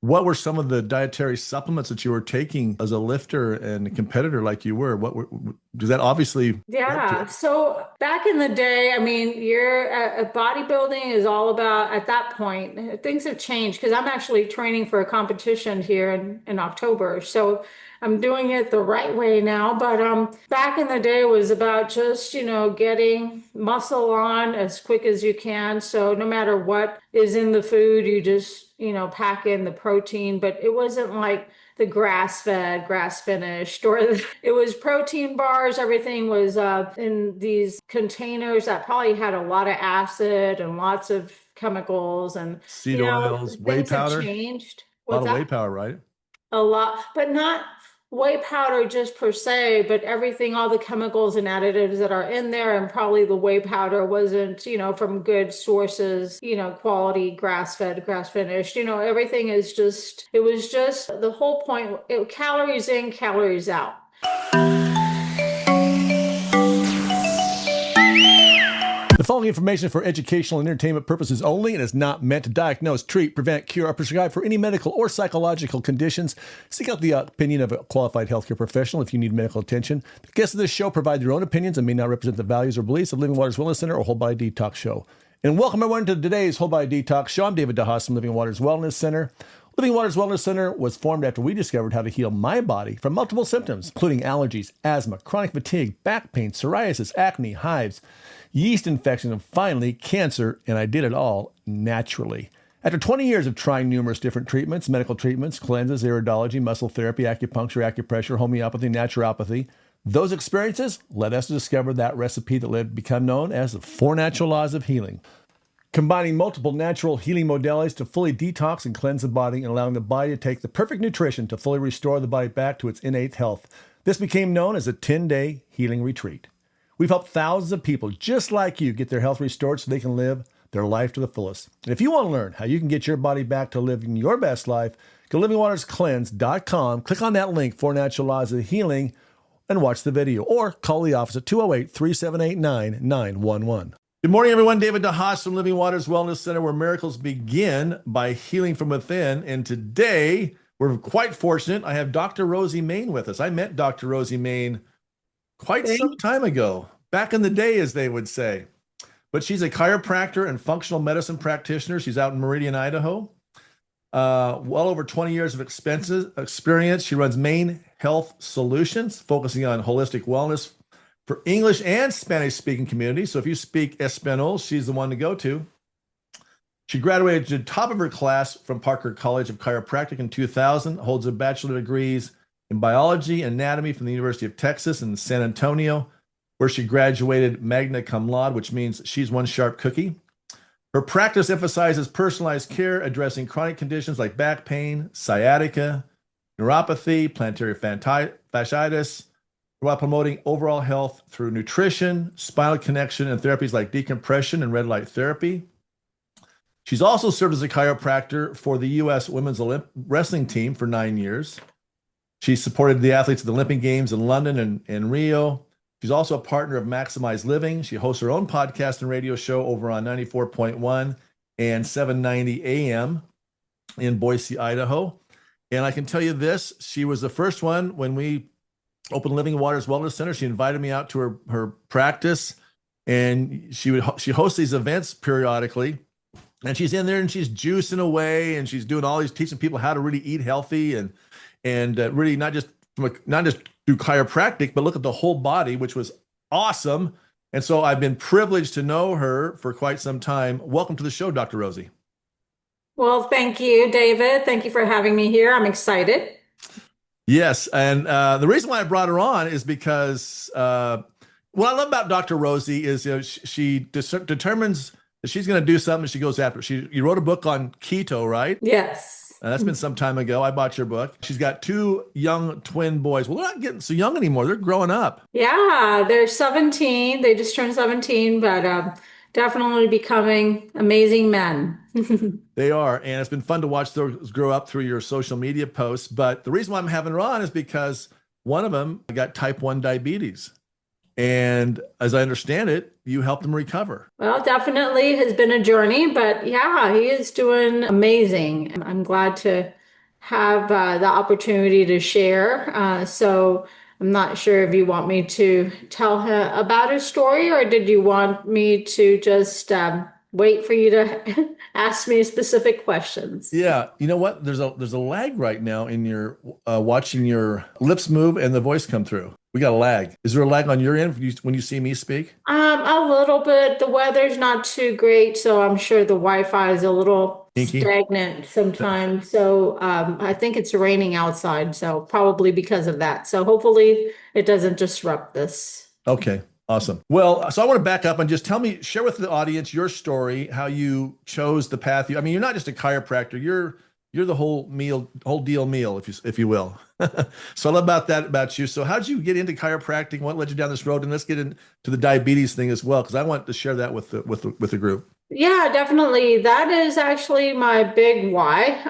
What were some of the dietary supplements that you were taking as a lifter and a competitor like you were? Does that obviously help Yeah. you? So back in the day, I mean, you're bodybuilding is all about at that point, things have changed because I'm actually training for a competition here in October. So I'm doing it the right way now. But back in the day was about just, getting muscle on as quick as you can. So no matter what is in the food, you just, pack in the protein. But it wasn't like the grass fed, grass finished, or it was protein bars. Everything was in these containers that probably had a lot of acid and lots of chemicals. And, Seed oils, whey things have powder, changed. a lot What's of whey that? powder, right? A lot, but not whey powder just per se, but everything, all the chemicals and additives that are in there, and probably the whey powder wasn't, from good sources, quality, grass-fed, grass-finished, everything is just, it was just the whole point, calories in, calories out. The following information is for educational and entertainment purposes only and is not meant to diagnose, treat, prevent, cure, or prescribe for any medical or psychological conditions. Seek out the opinion of a qualified healthcare professional if you need medical attention. The guests of this show provide their own opinions and may not represent the values or beliefs of Living Waters Wellness Center or Whole Body Detox Show. And welcome everyone to today's Whole Body Detox Show. I'm David DeHaas from Living Waters Wellness Center. Living Waters Wellness Center was formed after we discovered how to heal my body from multiple symptoms, including allergies, asthma, chronic fatigue, back pain, psoriasis, acne, hives, yeast infections, and finally cancer, and I did it all naturally. After 20 years of trying numerous different treatments, medical treatments, cleanses, iridology, muscle therapy, acupuncture, acupressure, homeopathy, naturopathy, those experiences led us to discover that recipe that led to become known as the Four Natural Laws of Healing. Combining multiple natural healing modalities to fully detox and cleanse the body and allowing the body to take the perfect nutrition to fully restore the body back to its innate health. This became known as a 10-day healing retreat. We've helped thousands of people just like you get their health restored so they can live their life to the fullest. And if you want to learn how you can get your body back to living your best life, go to livingwaterscleanse.com, click on that link for Natural Laws of Healing, and watch the video. Or call the office at 208-3789-911. Good morning, everyone. David DeHaas from Living Waters Wellness Center, where miracles begin by healing from within. And today, we're quite fortunate. I have Dr. Rosie Main with us. I met Dr. Rosie Main quite some Thank time ago, back in the day, as they would say. But she's a chiropractor and functional medicine practitioner. She's out in Meridian, Idaho. Well over 20 years of experience. She runs Main Health Solutions, focusing on holistic wellness for English and Spanish-speaking communities. So if you speak Espanol, she's the one to go to. She graduated to the top of her class from Parker College of Chiropractic in 2000, holds a bachelor degrees in biology and anatomy from the University of Texas in San Antonio, where she graduated magna cum laude, which means she's one sharp cookie. Her practice emphasizes personalized care, addressing chronic conditions like back pain, sciatica, neuropathy, plantar fasciitis, while promoting overall health through nutrition, spinal connection, and therapies like decompression and red light therapy. She's also served as a chiropractor for the U.S. Women's Wrestling Team for 9 years. She supported the athletes at the Olympic Games in London and Rio. She's also a partner of Maximize Living. She hosts her own podcast and radio show over on 94.1 and 790 AM in Boise, Idaho. And I can tell you this, she was the first one when we opened Living Waters Wellness Center. She invited me out to her practice, and she hosts these events periodically. And she's in there and she's juicing away and she's doing all these, teaching people how to really eat healthy and really not just do chiropractic, but look at the whole body, which was awesome. And so I've been privileged to know her for quite some time. Welcome to the show, Dr. Rosie. Well, thank you, David. Thank you for having me here. I'm excited. Yes, and the reason why I brought her on is because what I love about Dr. Rosie is she determines that she's going to do something and she goes after it. You wrote a book on keto, right? Yes. That's been some time ago. I bought your book. She's got two young twin boys. Well, they're not getting so young anymore. They're growing up. Yeah, they're 17. They just turned 17, but definitely becoming amazing men. They are. And it's been fun to watch those grow up through your social media posts. But the reason why I'm having her on is because one of them got type 1 diabetes. And as I understand it, you helped him recover. Well, definitely has been a journey, but yeah, he is doing amazing. I'm glad to have the opportunity to share. So I'm not sure if you want me to tell her about his story, or did you want me to just wait for you to ask me specific questions? Yeah, you know what? There's a lag right now in your watching your lips move and the voice come through. We got a lag. Is there a lag on your end when you see me speak? A little bit. The weather's not too great, so I'm sure the Wi-Fi is a little Inky? stagnant sometimes. So I think it's raining outside, so probably because of that. So hopefully it doesn't disrupt this. Okay, awesome. Well, so I want to back up and just share with the audience your story, how you chose the path I mean, you're not just a chiropractor, you're the whole deal meal, if you will. So I love about that about you. So how did you get into chiropractic? What led you down this road? And let's get into the diabetes thing as well, because I want to share that with the group. Yeah, definitely. That is actually my big why.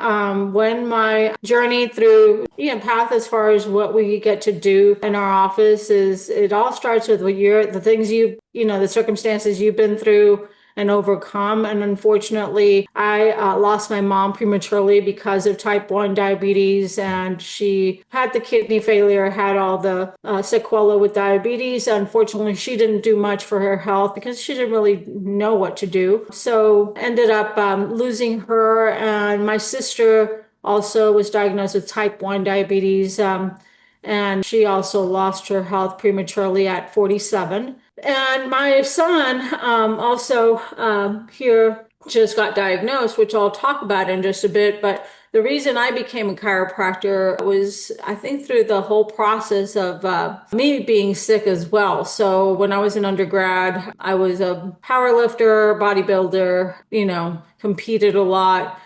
When my journey through, path as far as what we get to do in our office is, it all starts with the things the circumstances you've been through and overcome. And unfortunately, I lost my mom prematurely because of type 1 diabetes, and she had the kidney failure, had all the sequela with diabetes. Unfortunately, she didn't do much for her health because she didn't really know what to do. So ended up losing her, and my sister also was diagnosed with type 1 diabetes. And she also lost her health prematurely at 47. And my son also here just got diagnosed, which I'll talk about in just a bit. But the reason I became a chiropractor was, I think, through the whole process of me being sick as well. So when I was an undergrad, I was a power lifter, bodybuilder, competed a lot.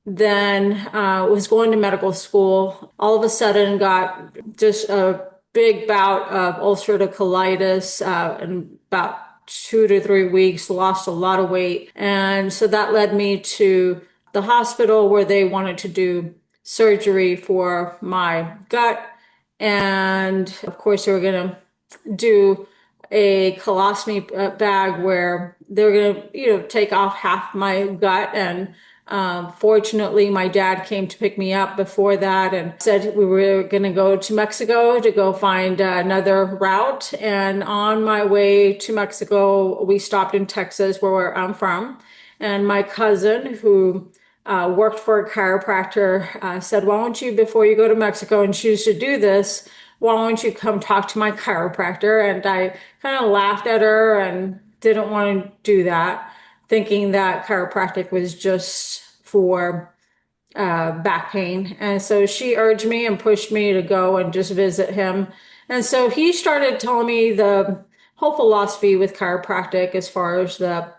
Then was going to medical school. All of a sudden got just a big bout of ulcerative colitis in about 2 to 3 weeks, lost a lot of weight. And so that led me to the hospital where they wanted to do surgery for my gut. And of course, they were going to do a colostomy bag where they're going to, take off half my gut. And fortunately, my dad came to pick me up before that and said we were going to go to Mexico to go find another route. And on my way to Mexico, we stopped in Texas, where I'm from. And my cousin, who worked for a chiropractor, said, why don't you, before you go to Mexico and choose to do this, why don't you come talk to my chiropractor? And I kind of laughed at her and didn't want to do that, thinking that chiropractic was just for back pain. And so she urged me and pushed me to go and just visit him. And so he started telling me the whole philosophy with chiropractic, as far as the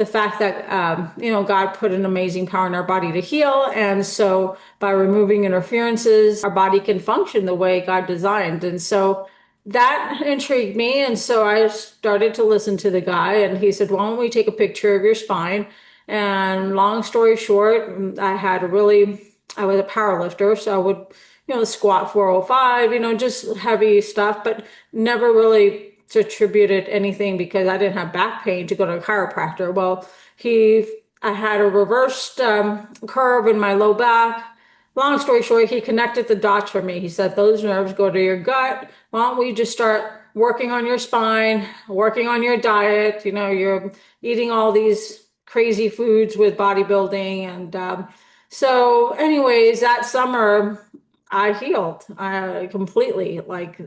fact that God put an amazing power in our body to heal, and so by removing interferences, our body can function the way God designed. And so that intrigued me, and so I started to listen to the guy, and he said, why don't we take a picture of your spine? And long story short, I was a power lifter, so I would squat 405, just heavy stuff, but never really to attribute it anything because I didn't have back pain to go to a chiropractor. Well, I had a reversed curve in my low back. Long story short, he connected the dots for me. He said, those nerves go to your gut. Why don't we just start working on your spine, working on your diet? You're eating all these crazy foods with bodybuilding. And so anyways, that summer I healed completely. Like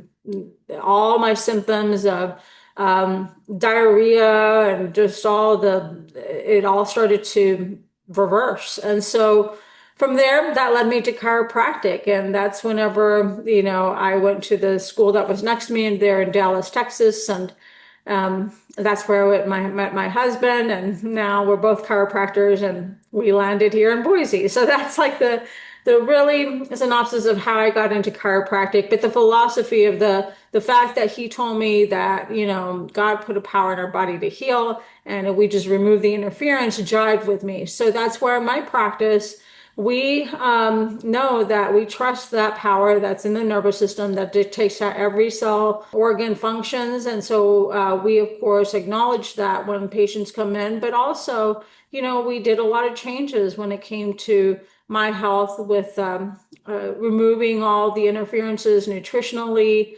all my symptoms of diarrhea and just it all started to reverse. And so from there, that led me to chiropractic. And that's whenever, I went to the school that was next to me there in Dallas, Texas. And that's where met my husband. And now we're both chiropractors, and we landed here in Boise. So that's like the really synopsis of how I got into chiropractic, but the philosophy of the fact that he told me that, God put a power in our body to heal, and if we just remove the interference, jived with me. So that's where my practice, we know that we trust that power that's in the nervous system that dictates how every cell organ functions. And so we, of course, acknowledge that when patients come in, but also, we did a lot of changes when it came to my health with removing all the interferences nutritionally.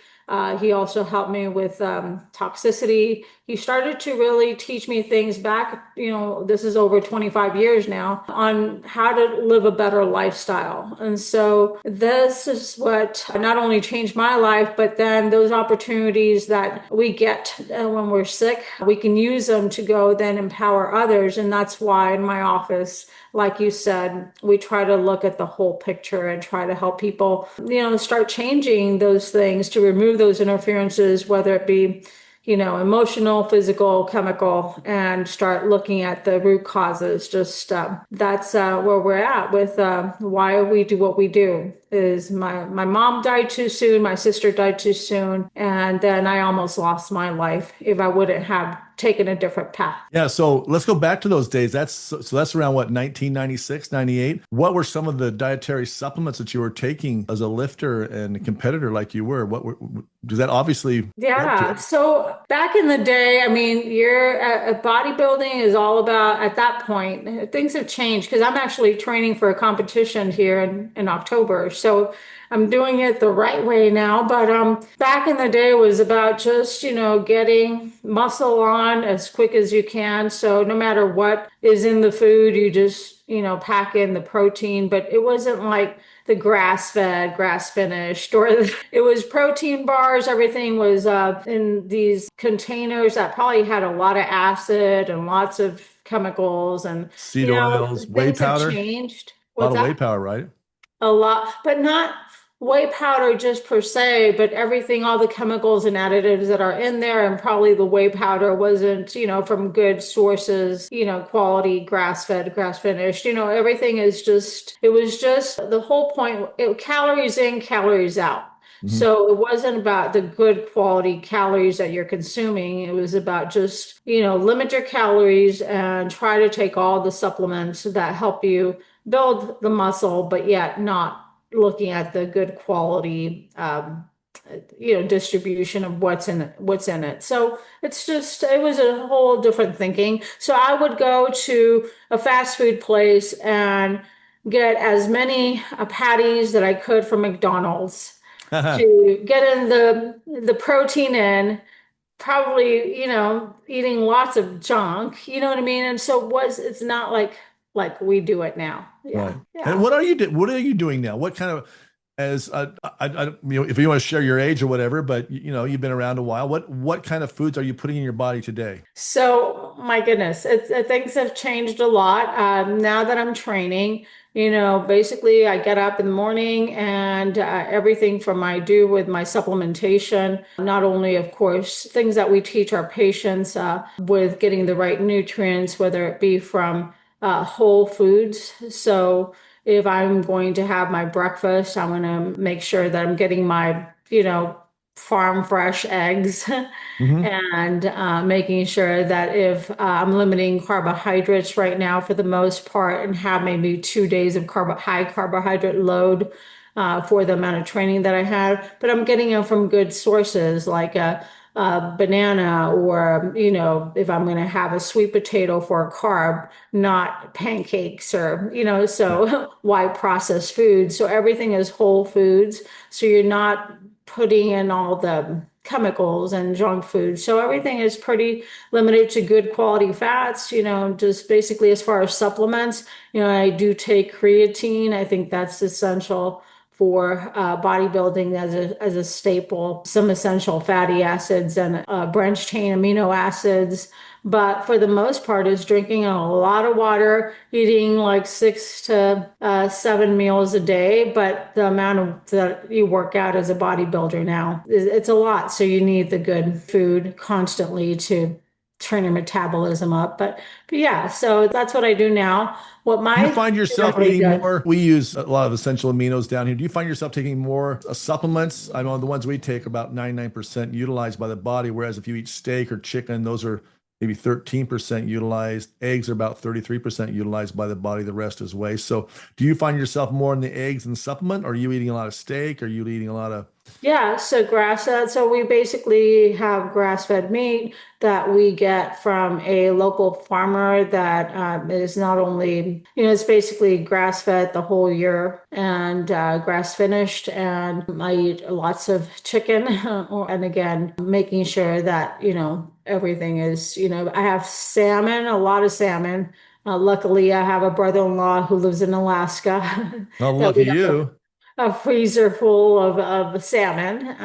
He also helped me with toxicity. He started to really teach me things back, this is over 25 years now, on how to live a better lifestyle. And so this is what not only changed my life, but then those opportunities that we get when we're sick, we can use them to go then empower others. And that's why in my office, like you said, we try to look at the whole picture and try to help people, start changing those things to remove those interferences, whether it be, emotional, physical, chemical, and start looking at the root causes. Just that's where we're at with why we do what we do. Is my mom died too soon, my sister died too soon, and then I almost lost my life if I wouldn't have taken a different path. Yeah, so let's go back to those days. That's around what, 1996, 98. What were some of the dietary supplements that you were taking as a lifter and a competitor like you were? Does that obviously Yeah. So back in the day, I mean, bodybuilding is all about, at that point, things have changed because I'm actually training for a competition here in October. So I'm doing it the right way now. But back in the day it was about just, getting muscle on as quick as you can. So no matter what is in the food, you just, pack in the protein, but it wasn't like the grass-fed, grass-finished, or it was protein bars. Everything was in these containers that probably had a lot of acid and lots of chemicals, and seed oils, whey things have powder? changed. A lot What's of whey that? powder, right? A lot, but not whey powder just per se, but everything, all the chemicals and additives that are in there. And probably the whey powder wasn't, from good sources, quality, grass-fed, grass-finished, everything it was just the whole point, calories in, calories out. Mhm. So it wasn't about the good quality calories that you're consuming. It was about just, limit your calories and try to take all the supplements that help you build the muscle, but yet not looking at the good quality, distribution of what's in it. So it was a whole different thinking. So I would go to a fast food place and get as many patties that I could from McDonald's to get in the protein in, probably, eating lots of junk, you know what I mean? And so it's not like we do it now. Right. Yeah. And Yeah. what are you doing now? What kind of, as if you want to share your age or whatever, but you've been around a while. What kind of foods are you putting in your body today? So, my goodness, things have changed a lot. Now that I'm training, basically I get up in the morning and everything from I do with my supplementation, not only, of course, things that we teach our patients with getting the right nutrients, whether it be from whole foods. So, if I'm going to have my breakfast, I'm going to make sure that I'm getting my, farm fresh eggs Hmm. and making sure that if I'm limiting carbohydrates right now for the most part and have maybe 2 days of high carbohydrate load for the amount of training that I have, but I'm getting them from good sources like a banana, or, if I'm going to have a sweet potato for a carb, not pancakes, or, Yeah. so why processed food? So everything is whole foods. So you're not putting in all the chemicals and junk food. So everything is pretty limited to good quality fats, just basically as far as supplements. I do take creatine. I think that's essential for bodybuilding as a staple, some essential fatty acids and branched chain amino acids. But for the most part, is drinking a lot of water, eating like 6 to 7 meals a day. But the amount of that you work out as a bodybuilder now, it's a lot. So you need the good food constantly to turn your metabolism up. But yeah, so that's what I do now. What Do you my find yourself really eating good. more? We use a lot of essential aminos down here. Do you find yourself taking more supplements? I know the ones we take are about 99% utilized by the body, whereas if you eat steak or chicken, those are maybe 13% utilized. Eggs are about 33% utilized by the body. The rest is waste. So do you find yourself more in the eggs and supplement? Or are you eating a lot of steak? Are you eating a lot of... Yeah, so grass-fed. So we basically have grass-fed meat that we get from a local farmer that is not only, it's basically grass-fed the whole year and grass finished. And I eat lots of chicken. And again, making sure that, everything is, I have salmon, a lot of salmon. Luckily, I have a brother-in-law who lives in Alaska Oh, that lucky we have you. a freezer full of salmon.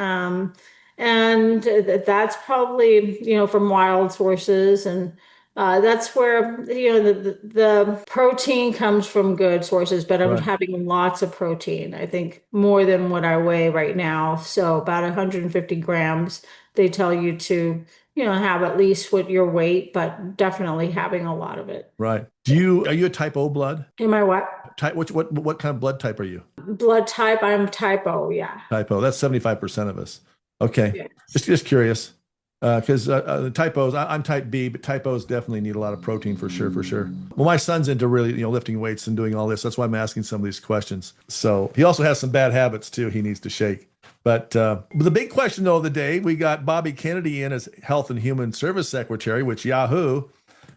And that's probably, from wild sources. And that's where, the protein comes from good sources, but I'm Right. having lots of protein. I think more than what I weigh right now. So about 150 grams, they tell you to, have at least what your weight, but definitely having a lot of it. Right. Are you a type O blood? Am I what? Type, what kind of blood type are you? Blood type, I'm type O, yeah. Type O. That's 75% of us. Okay. Yes. Just curious. Because the type O's, I'm type B, but type O's definitely need a lot of protein for sure, for sure. Well, my son's into really, lifting weights and doing all this. That's why I'm asking some of these questions. So he also has some bad habits too. He needs to shake. But the big question though of the day, we got Bobby Kennedy in as Health and Human Service Secretary, which Yahoo.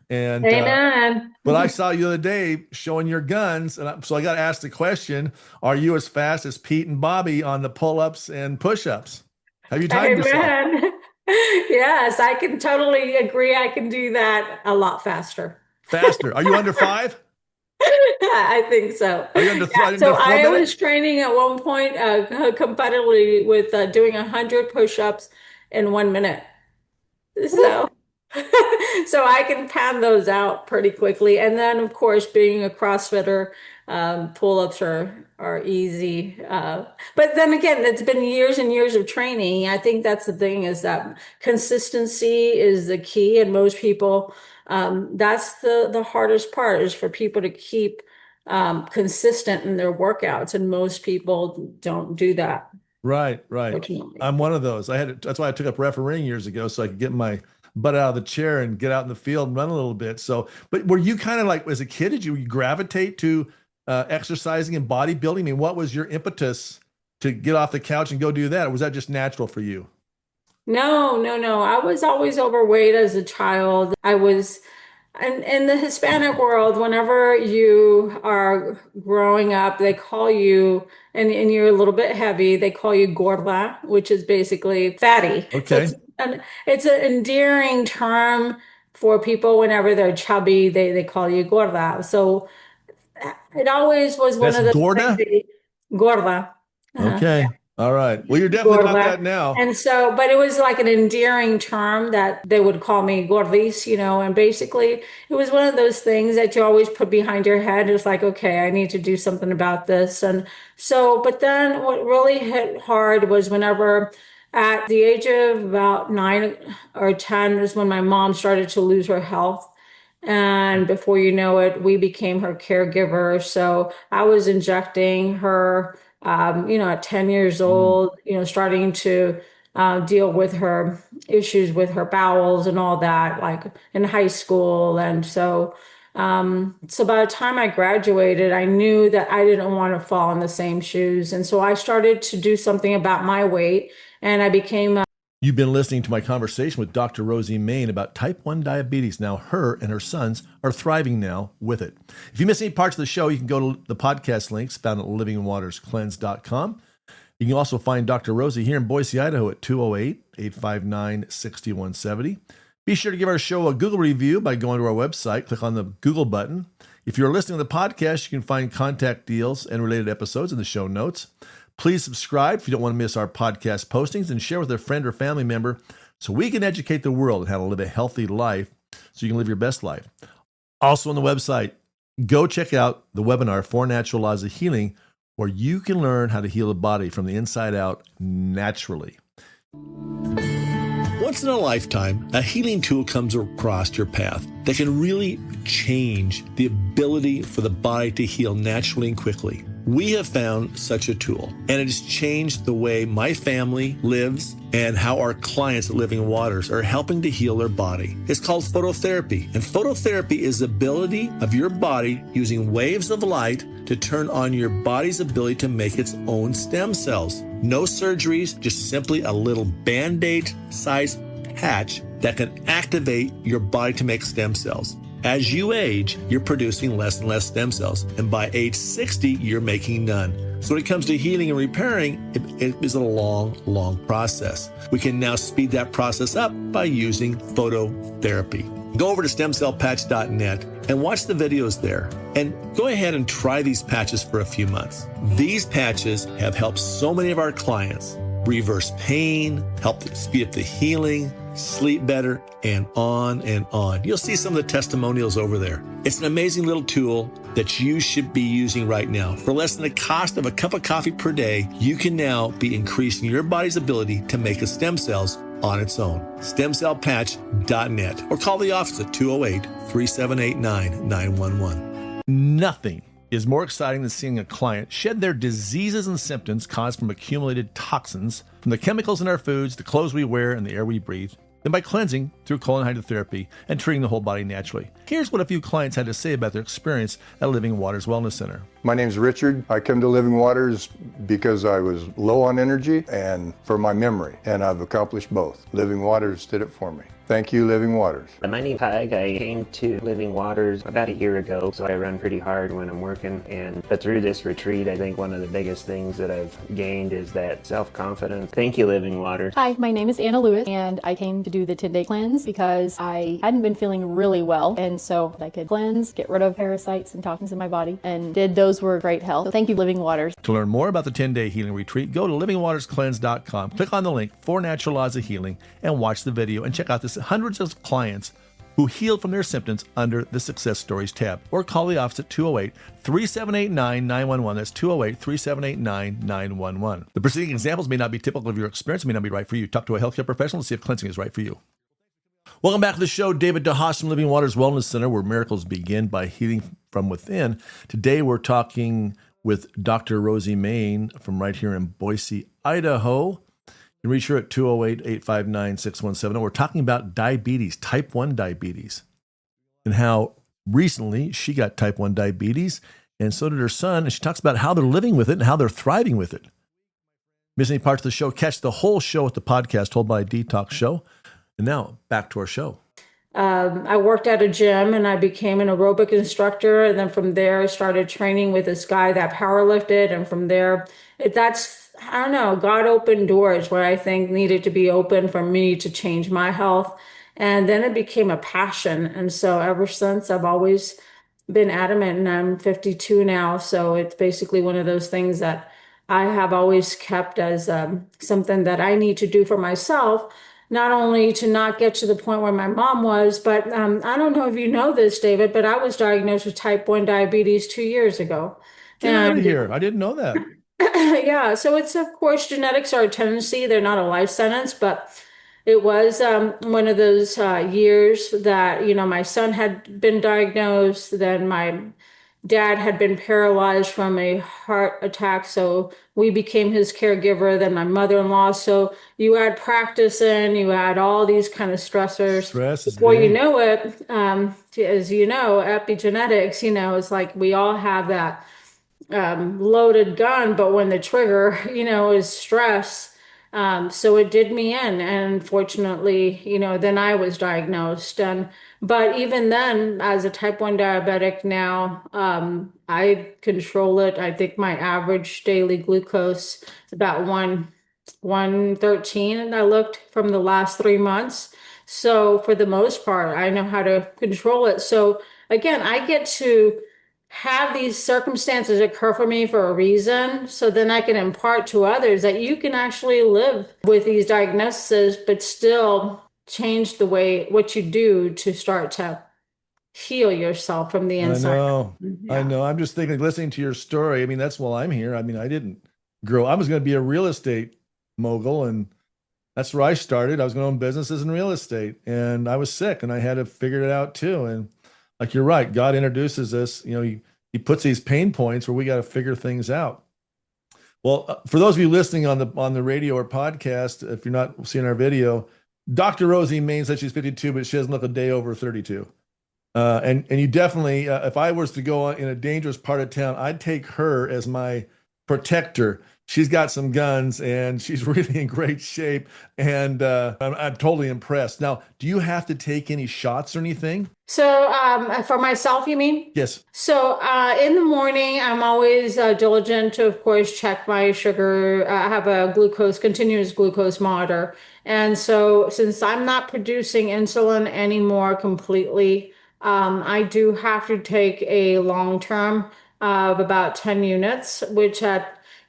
And Amen. but I saw you the other day showing your guns, and so I got to ask the question: are you as fast as Pete and Bobby on the pull-ups and push-ups? Have you timed yourself? Amen. Yes, I can totally agree. I can do that a lot faster. Faster? Are you under 5? I think so. Are you under, Yeah, under so 4 I was minutes? training at one point competitively with doing 100 push-ups in 1 minute. So, so I can pan those out pretty quickly. And then, of course, being a CrossFitter, pull-ups are easy. But then again, it's been years and years of training. I think that's the thing is that consistency is the key. And most people, that's the hardest part is for people to keep consistent in their workouts. And most people don't do that, Right, right. fortunately. I'm one of those. That's why I took up refereeing years ago, so I could get my butt out of the chair and get out in the field and run a little bit. So, but were you kind of like, as a kid, did you gravitate to exercising and bodybuilding? I mean, what was your impetus to get off the couch and go do that? Or was that just natural for you? No, no, no. I was always overweight as a child. I was, and in the Hispanic world, whenever you are growing up, they call you, and you're a little bit heavy, they call you gorda, which is basically fatty. So Okay. it's an endearing term for people whenever they're chubby, they call you gorda. So it always was one That's of those things Gorda? gorda. Uh-huh. Okay. All right. Well, you're definitely not Gorda. that now. And so, but it was like an endearing term that they would call me gordis, and basically it was one of those things that you always put behind your head. It's like, okay, I need to do something about this. And so, but then what really hit hard was whenever at the age of about 9 or 10 is when my mom started to lose her health. And before you know it, we became her caregiver. So I was injecting her, at 10 years Mm. old, starting to deal with her issues with her bowels and all that, like in high school. And so by the time I graduated, I knew that I didn't want to fall in the same shoes. And so I started to do something about my weight and I became You've been listening to my conversation with Dr. Rosie Main about type 1 diabetes. Now, her and her sons are thriving now with it. If you miss any parts of the show, you can go to the podcast links found at livingwaterscleanse.com. You can also find Dr. Rosie here in Boise, Idaho at 208-859-6170. Be sure to give our show a Google review by going to our website. Click on the Google button. If you're listening to the podcast, you can find contact deals and related episodes in the show notes. Please subscribe if you don't want to miss our podcast postings and share with a friend or family member so we can educate the world on how to live a healthy life so you can live your best life. Also on the website, go check out the webinar, 4 Natural Laws of Healing, where you can learn how to heal the body from the inside out naturally. Once in a lifetime, a healing tool comes across your path that can really change the ability for the body to heal naturally and quickly. We have found such a tool, and it has changed the way my family lives and how our clients at Living Waters are helping to heal their body. It's called phototherapy, and phototherapy is the ability of your body using waves of light to turn on your body's ability to make its own stem cells. No surgeries, just simply a little Band-Aid sized patch that can activate your body to make stem cells. As you age, you're producing less and less stem cells, and by age 60, you're making none. So when it comes to healing and repairing, it is a long process. We can now speed that process up by using phototherapy. Go over to stemcellpatch.net and watch the videos there. And go ahead and try these patches for a few months. These patches have helped so many of our clients reverse pain, help speed up the healing, sleep better, and on and on. You'll see some of the testimonials over there. It's an amazing little tool that you should be using right now. For less than the cost of a cup of coffee per day, you can now be increasing your body's ability to make stem cells on its own. Stemcellpatch.net or call the office at 208-3789-911. Nothing is more exciting than seeing a client shed their diseases and symptoms caused from accumulated toxins from the chemicals in our foods, the clothes we wear, and the air we breathe, than by cleansing through colon hydrotherapy and treating the whole body naturally. Here's what a few clients had to say about their experience at Living Waters Wellness Center. My name's Richard. I come to Living Waters because I was low on energy and for my memory, and I've accomplished both. Living Waters did it for me. Thank you, Living Waters. My name's Peg. I came to Living Waters about a year ago, so I run pretty hard when I'm working. But through this retreat, I think one of the biggest things that I've gained is that self-confidence. Thank you, Living Waters. Hi, my name is Anna Lewis, and I came to do the 10-day cleanse because I hadn't been feeling really well, and so I could cleanse, get rid of parasites and toxins in my body, and those were great help. So thank you, Living Waters. To learn more about the 10-day healing retreat, go to livingwaterscleanse.com, click on the link 4 Natural Laws of Healing, and watch the video and check out this hundreds of clients who healed from their symptoms under the Success Stories tab, or call the office at 208-3789-911. That's 208-3789-911. The preceding examples may not be typical of your experience, may not be right for you. Talk to a healthcare professional to see if cleansing is right for you. Welcome back to the show. David DeHaas from Living Waters Wellness Center, where miracles begin by healing from within. Today we're talking with Dr. Rosie Main from right here in Boise, Idaho. You can reach her at 208-859-6170. We're talking about diabetes, type 1 diabetes, and how recently she got type 1 diabetes, and so did her son. And she talks about how they're living with it and how they're thriving with it. Miss any parts of the show? Catch the whole show at the podcast, Whole Body Detox Show. And now back to our show. I worked at a gym and I became an aerobic instructor. And then from there, I started training with this guy that powerlifted. And from there, I don't know, God opened doors where I think needed to be open for me to change my health. And then it became a passion. And so ever since, I've always been adamant, and I'm 52 now. So it's basically one of those things that I have always kept as something that I need to do for myself, not only to not get to the point where my mom was, but I don't know if you know this, David, but I was diagnosed with type 1 diabetes 2 years ago. Get out of here. I didn't know that. Yeah, so it's, of course, genetics are a tendency. They're not a life sentence, but it was one of those years that, my son had been diagnosed, then my dad had been paralyzed from a heart attack, so we became his caregiver, then my mother-in-law. So you add practice in, you add all these kind of stressors. Stress is Before you big. know it, as you know, epigenetics, it's like we all have that loaded gun, but when the trigger, is stress. So it did me in, and unfortunately, then I was diagnosed. But even then, as a type 1 diabetic now, I control it. I think my average daily glucose is about 113, and I looked from the last 3 months. So for the most part, I know how to control it. So again, I get to have these circumstances occur for me for a reason, so then I can impart to others that you can actually live with these diagnoses, but still change the way what you do to start to heal yourself from the inside. I know. I'm just thinking, listening to your story. That's why I'm here. I didn't grow. I was going to be a real estate mogul, and that's where I started. I was going to own businesses in real estate, and I was sick, and I had to figure it out too. And like you're right, God introduces us. he puts these pain points where we got to figure things out. Well, for those of you listening on the radio or podcast, if you're not seeing our video, Dr. Rosie Main said she's 52, but she doesn't look a day over 32. And you definitely, if I was to go in a dangerous part of town, I'd take her as my protector. She's got some guns and she's really in great shape. And I'm totally impressed. Now, do you have to take any shots or anything? So for myself, you mean? Yes. So in the morning, I'm always diligent to, of course, check my sugar. I have a continuous glucose monitor. And so since I'm not producing insulin anymore completely, I do have to take a long term of about 10 units, which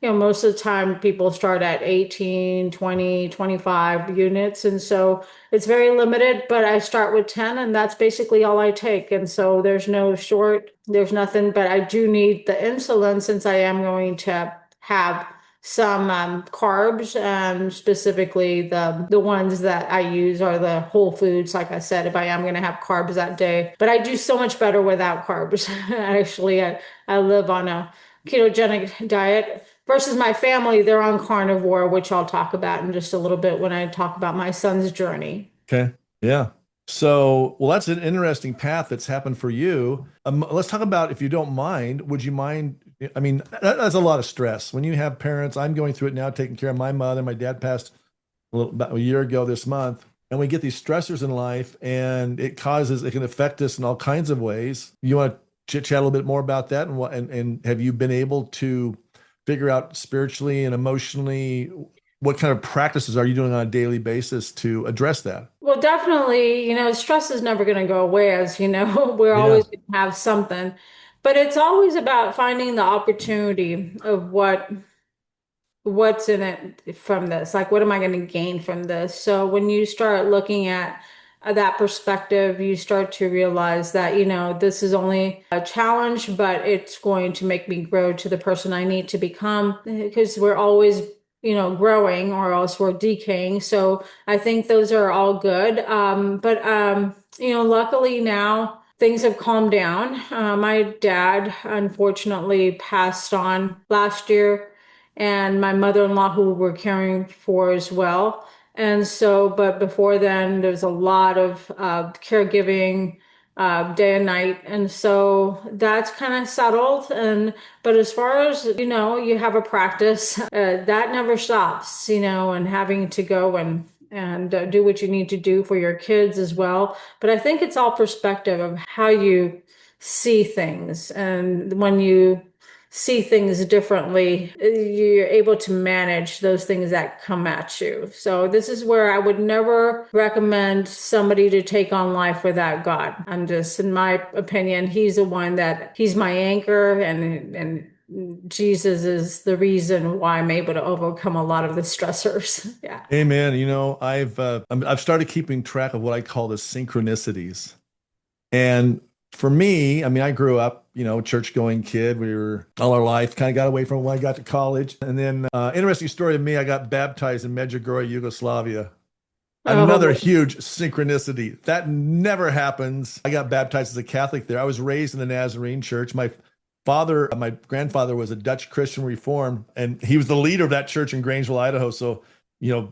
most of the time people start at 18, 20, 25 units. And so it's very limited, but I start with 10 and that's basically all I take. And so there's nothing, but I do need the insulin since I am going to have some carbs, specifically the ones that I use are the whole foods. Like I said, if I am going to have carbs that day, but I do so much better without carbs. Actually, I live on a ketogenic diet versus my family. They're on carnivore, which I'll talk about in just a little bit when I talk about my son's journey. Okay. Yeah. So, well, that's an interesting path that's happened for you. Let's talk about, if you don't mind, would you mind? I mean, that's a lot of stress when you have parents. I'm going through it now, taking care of my mother. My dad passed about a year ago this month. And we get these stressors in life and it can affect us in all kinds of ways. You want to chit chat a little bit more about that? And have you been able to figure out spiritually and emotionally what kind of practices are you doing on a daily basis to address that? Well, definitely, stress is never going to go away, as you know, we're always going to have something, but it's always about finding the opportunity of what's in it from this. Like, what am I going to gain from this? So when you start looking at that perspective, you start to realize that, this is only a challenge, but it's going to make me grow to the person I need to become, because we're always growing or else we're decaying. So I think those are all good. But luckily now things have calmed down. My dad unfortunately passed on last year, and my mother-in-law, who we're caring for as well. And so, but before then, there's a lot of caregiving day and night. And so that's kind of settled. But as far as, you have a practice, that never stops, and having to go and do what you need to do for your kids as well. But I think it's all perspective of how you see things. And when you see things differently, you're able to manage those things that come at you. So this is where I would never recommend somebody to take on life without God. I'm just, in my opinion, he's my anchor, and Jesus is the reason why I'm able to overcome a lot of the stressors. Yeah. Amen. I've started keeping track of what I call the synchronicities. And for me, I mean, I grew up, church-going kid. We were all our life, kind of got away from it when I got to college. And then, interesting story of me, I got baptized in Medjugorje, Yugoslavia. Another huge synchronicity. That never happens. I got baptized as a Catholic there. I was raised in the Nazarene church. My grandfather was a Dutch Christian Reformed, and he was the leader of that church in Grangeville, Idaho. So,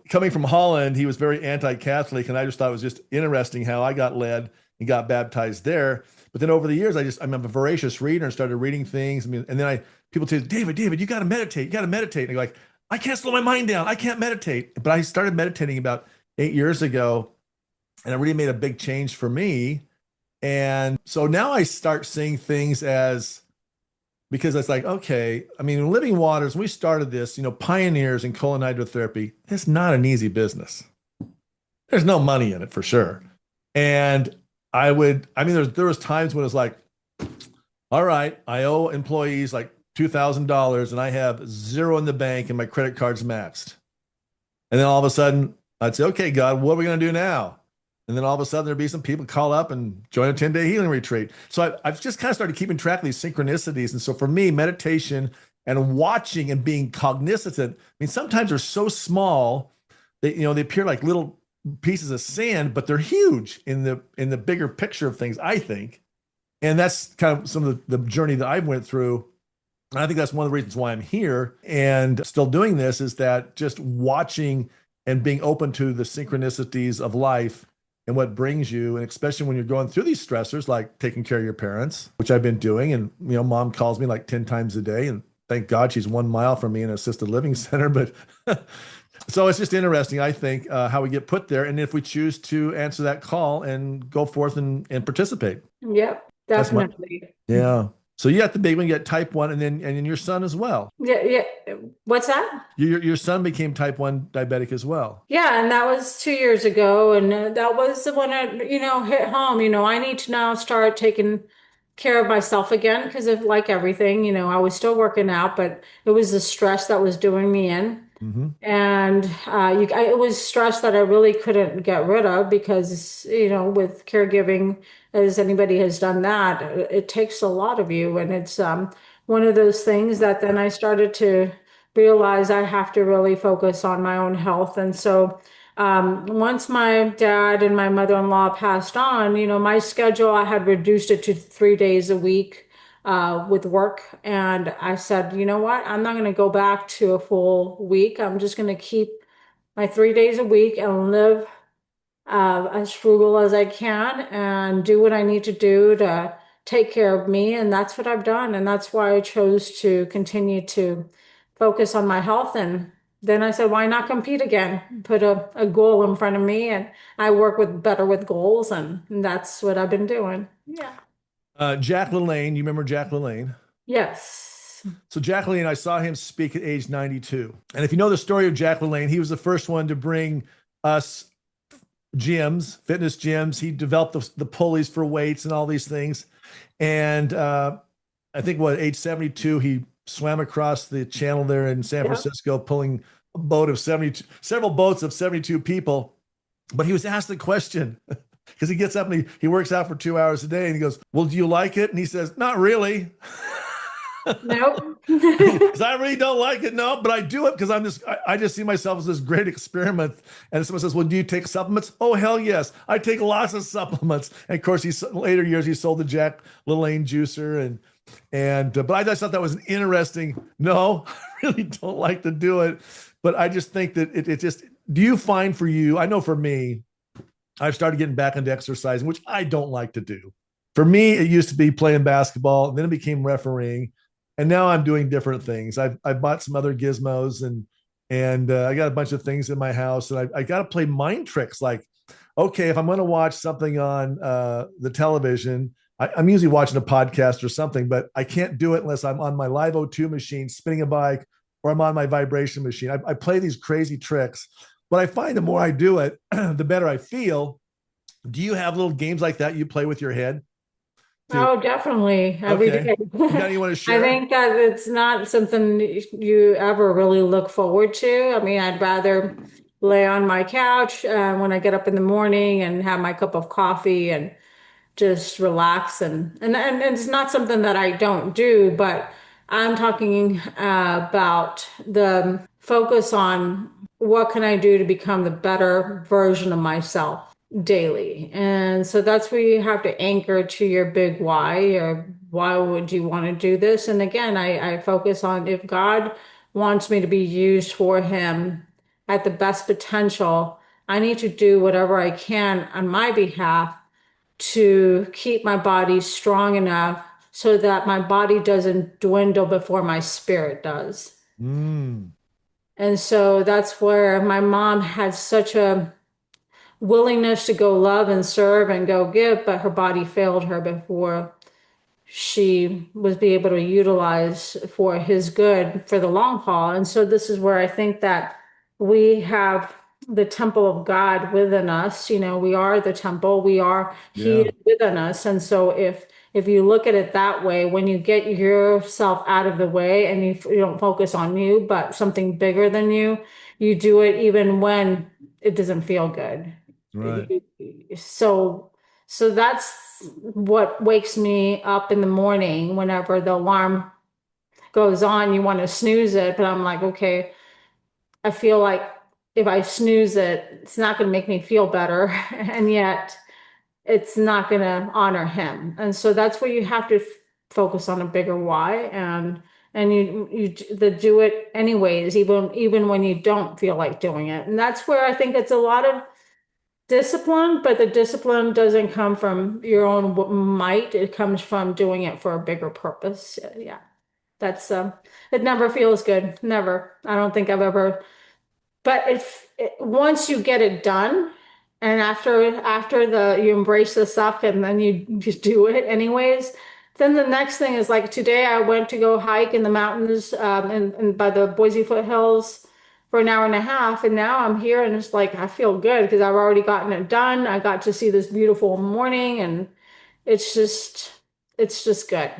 coming from Holland, he was very anti-Catholic. And I just thought it was just interesting how I got led and got baptized there. But then over the years, I'm a voracious reader and started reading things. And then people say, David, you got to meditate. You got to meditate. And I go like, I can't slow my mind down. I can't meditate. But I started meditating about 8 years ago, and it really made a big change for me. And so now I start seeing things because it's like, okay, Living Waters, when we started this, pioneers in colon hydrotherapy, it's not an easy business. There's no money in it for sure. And there was times when it's like, all right, I owe employees like $2,000 and I have zero in the bank and my credit card's maxed. And then all of a sudden I'd say, okay, God, what are we going to do now? And then all of a sudden there'd be some people call up and join a 10-day healing retreat. So I've just kind of started keeping track of these synchronicities. And so for me, meditation and watching and being cognizant, sometimes they're so small that, they appear like little pieces of sand, but they're huge in the bigger picture of things, I think. And that's kind of some of the journey that I went through. And I think that's one of the reasons why I'm here and still doing this, is that just watching and being open to the synchronicities of life and what brings you. And especially when you're going through these stressors, like taking care of your parents, which I've been doing. And, mom calls me like 10 times a day. And thank God she's 1 mile from me in an assisted living center. But so it's just interesting, I think, how we get put there. And if we choose to answer that call and go forth and participate. Yep, definitely. Yeah. So you got the big one, you got type 1, and then your son as well. Yeah. What's that? Your son became type 1 diabetic as well. Yeah, and that was 2 years ago, and that was the one I, hit home. I need to now start taking care of myself again because of like everything. I was still working out, but it was the stress that was doing me in. Mm-hmm. And it was stress that I really couldn't get rid of because, with caregiving, as anybody has done that, it takes a lot of you. And it's one of those things that then I started to realize I have to really focus on my own health. And so once my dad and my mother-in-law passed on, my schedule, I had reduced it to 3 days a week with work. And I said, you know what? I'm not going to go back to a full week. I'm just going to keep my 3 days a week and live as frugal as I can and do what I need to do to take care of me. And that's what I've done. And that's why I chose to continue to focus on my health. And then I said, why not compete again? Put a goal in front of me, and I work better with goals. And that's what I've been doing. Yeah. Jack LaLanne, you remember Jack LaLanne? Yes. So Jack LaLanne, I saw him speak at age 92. And if you know the story of Jack LaLanne, he was the first one to bring us gyms, fitness gyms. He developed the pulleys for weights and all these things. And I think at age 72, he swam across the channel there in San Francisco, pulling a boat of 72, several boats of 72 people. But he was asked the question, because he gets up and he works out for 2 hours a day, and he goes, well, do you like it? And he says, not really. Nope. Because I really don't like it. No, but I do it because I just see myself as this great experiment. And someone says, well, do you take supplements? Oh, hell yes. I take lots of supplements. And of course, later years, he sold the Jack LaLanne juicer. But I just thought that was an interesting, no, I really don't like to do it. But I just think that it just, do you find for you, I know for me, I've started getting back into exercising, which I don't like to do. For me, it used to be playing basketball, and then it became refereeing. And now I'm doing different things. I've bought some other gizmos, and I got a bunch of things in my house, and I got to play mind tricks. Like, okay, if I'm going to watch something on the television, I'm usually watching a podcast or something, but I can't do it unless I'm on my Live O2 machine spinning a bike, or I'm on my vibration machine. I play these crazy tricks, but I find the more I do it, the better I feel. Do you have little games like that you play with your head? Oh, definitely. Every day. You got any you want to share? I think that it's not something you ever really look forward to. I mean, I'd rather lay on my couch when I get up in the morning and have my cup of coffee and just relax. And it's not something that I don't do, but I'm talking about the focus on what can I do to become the better version of myself daily. And so that's where you have to anchor to your big why, or why would you want to do this? And again, I focus on, if God wants me to be used for him at the best potential, I need to do whatever I can on my behalf to keep my body strong enough so that my body doesn't dwindle before my spirit does. Mm. And so that's where my mom had such a willingness to go love and serve and go give, but her body failed her before she was be able to utilize for his good for the long haul. And so this is where I think that we have the temple of God within us. We are the temple. He is within us. And so if you look at it that way, when you get yourself out of the way and you don't focus on you, but something bigger than you do it even when it doesn't feel good. Right. So that's what wakes me up in the morning. Whenever the alarm goes on, you want to snooze it, but I'm like, okay, I feel like if I snooze it, it's not going to make me feel better. And yet it's not going to honor him. And so that's where you have to focus on a bigger why, and do it anyways, even when you don't feel like doing it. And that's where I think it's a lot of discipline, but the discipline doesn't come from your own might. It comes from doing it for a bigger purpose. Yeah. That's it never feels good. Never. I don't think I've ever, but if once you get it done, and after you embrace the suck and then you just do it anyways, then the next thing is like today I went to go hike in the mountains and by the Boise foothills for an hour and a half, and now I'm here and it's like I feel good because I've already gotten it done. I got to see this beautiful morning, and it's just good.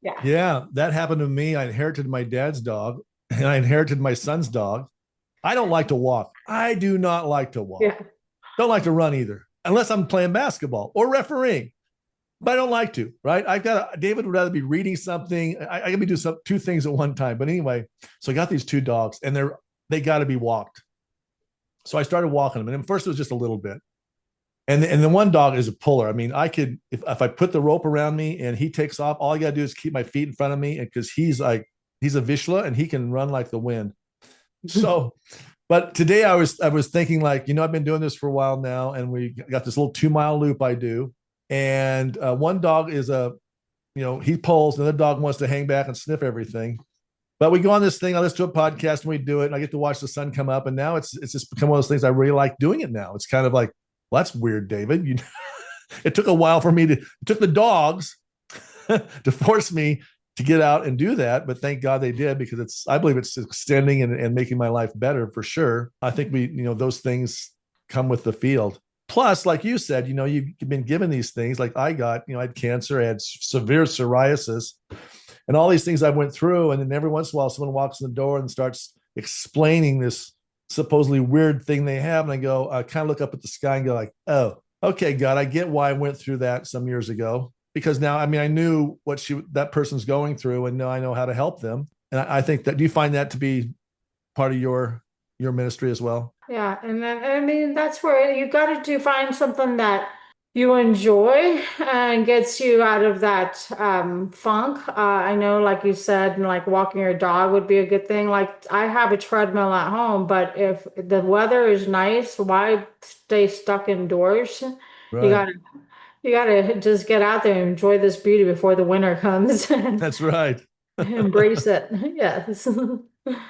Yeah. Yeah, that happened to me. I inherited my dad's dog and I inherited my son's dog. I don't like to walk. I do not like to walk. Yeah. Don't like to run either, unless I'm playing basketball or refereeing. But I don't like to, right? David would rather be reading something. I can be doing two things at one time. But anyway, so I got these two dogs, and they got to be walked. So I started walking them, and at first it was just a little bit. And the one dog is a puller. I mean, I could if I put the rope around me and he takes off, all I got to do is keep my feet in front of me, and because he's a Vishla and he can run like the wind. So, but today I was thinking like, I've been doing this for a while now, and we got this little 2-mile loop I do, and one dog is he pulls, another dog wants to hang back and sniff everything. But we go on this thing, I listen to a podcast and we do it, and I get to watch the sun come up, and now it's just become one of those things I really like doing it now. It's kind of like, well, that's weird, David. It took a while for me it took the dogs to force me to get out and do that, but thank God they did, because I believe it's extending and making my life better for sure. I think those things come with the field. Plus, like you said, you've been given these things. Like I had cancer, I had severe psoriasis, and all these things I went through. And then every once in a while, someone walks in the door and starts explaining this supposedly weird thing they have. And I kind of look up at the sky and go like, oh, okay, God, I get why I went through that some years ago. Because now, I knew what that person's going through, and now I know how to help them. And I think that, do you find that to be part of your ministry as well? Yeah, and then that's where you got to find something that you enjoy and gets you out of that funk. I know, like you said, like walking your dog would be a good thing. Like I have a treadmill at home, but if the weather is nice, why stay stuck indoors? Right. You gotta just get out there and enjoy this beauty before the winter comes and That's right. embrace it. Yes. So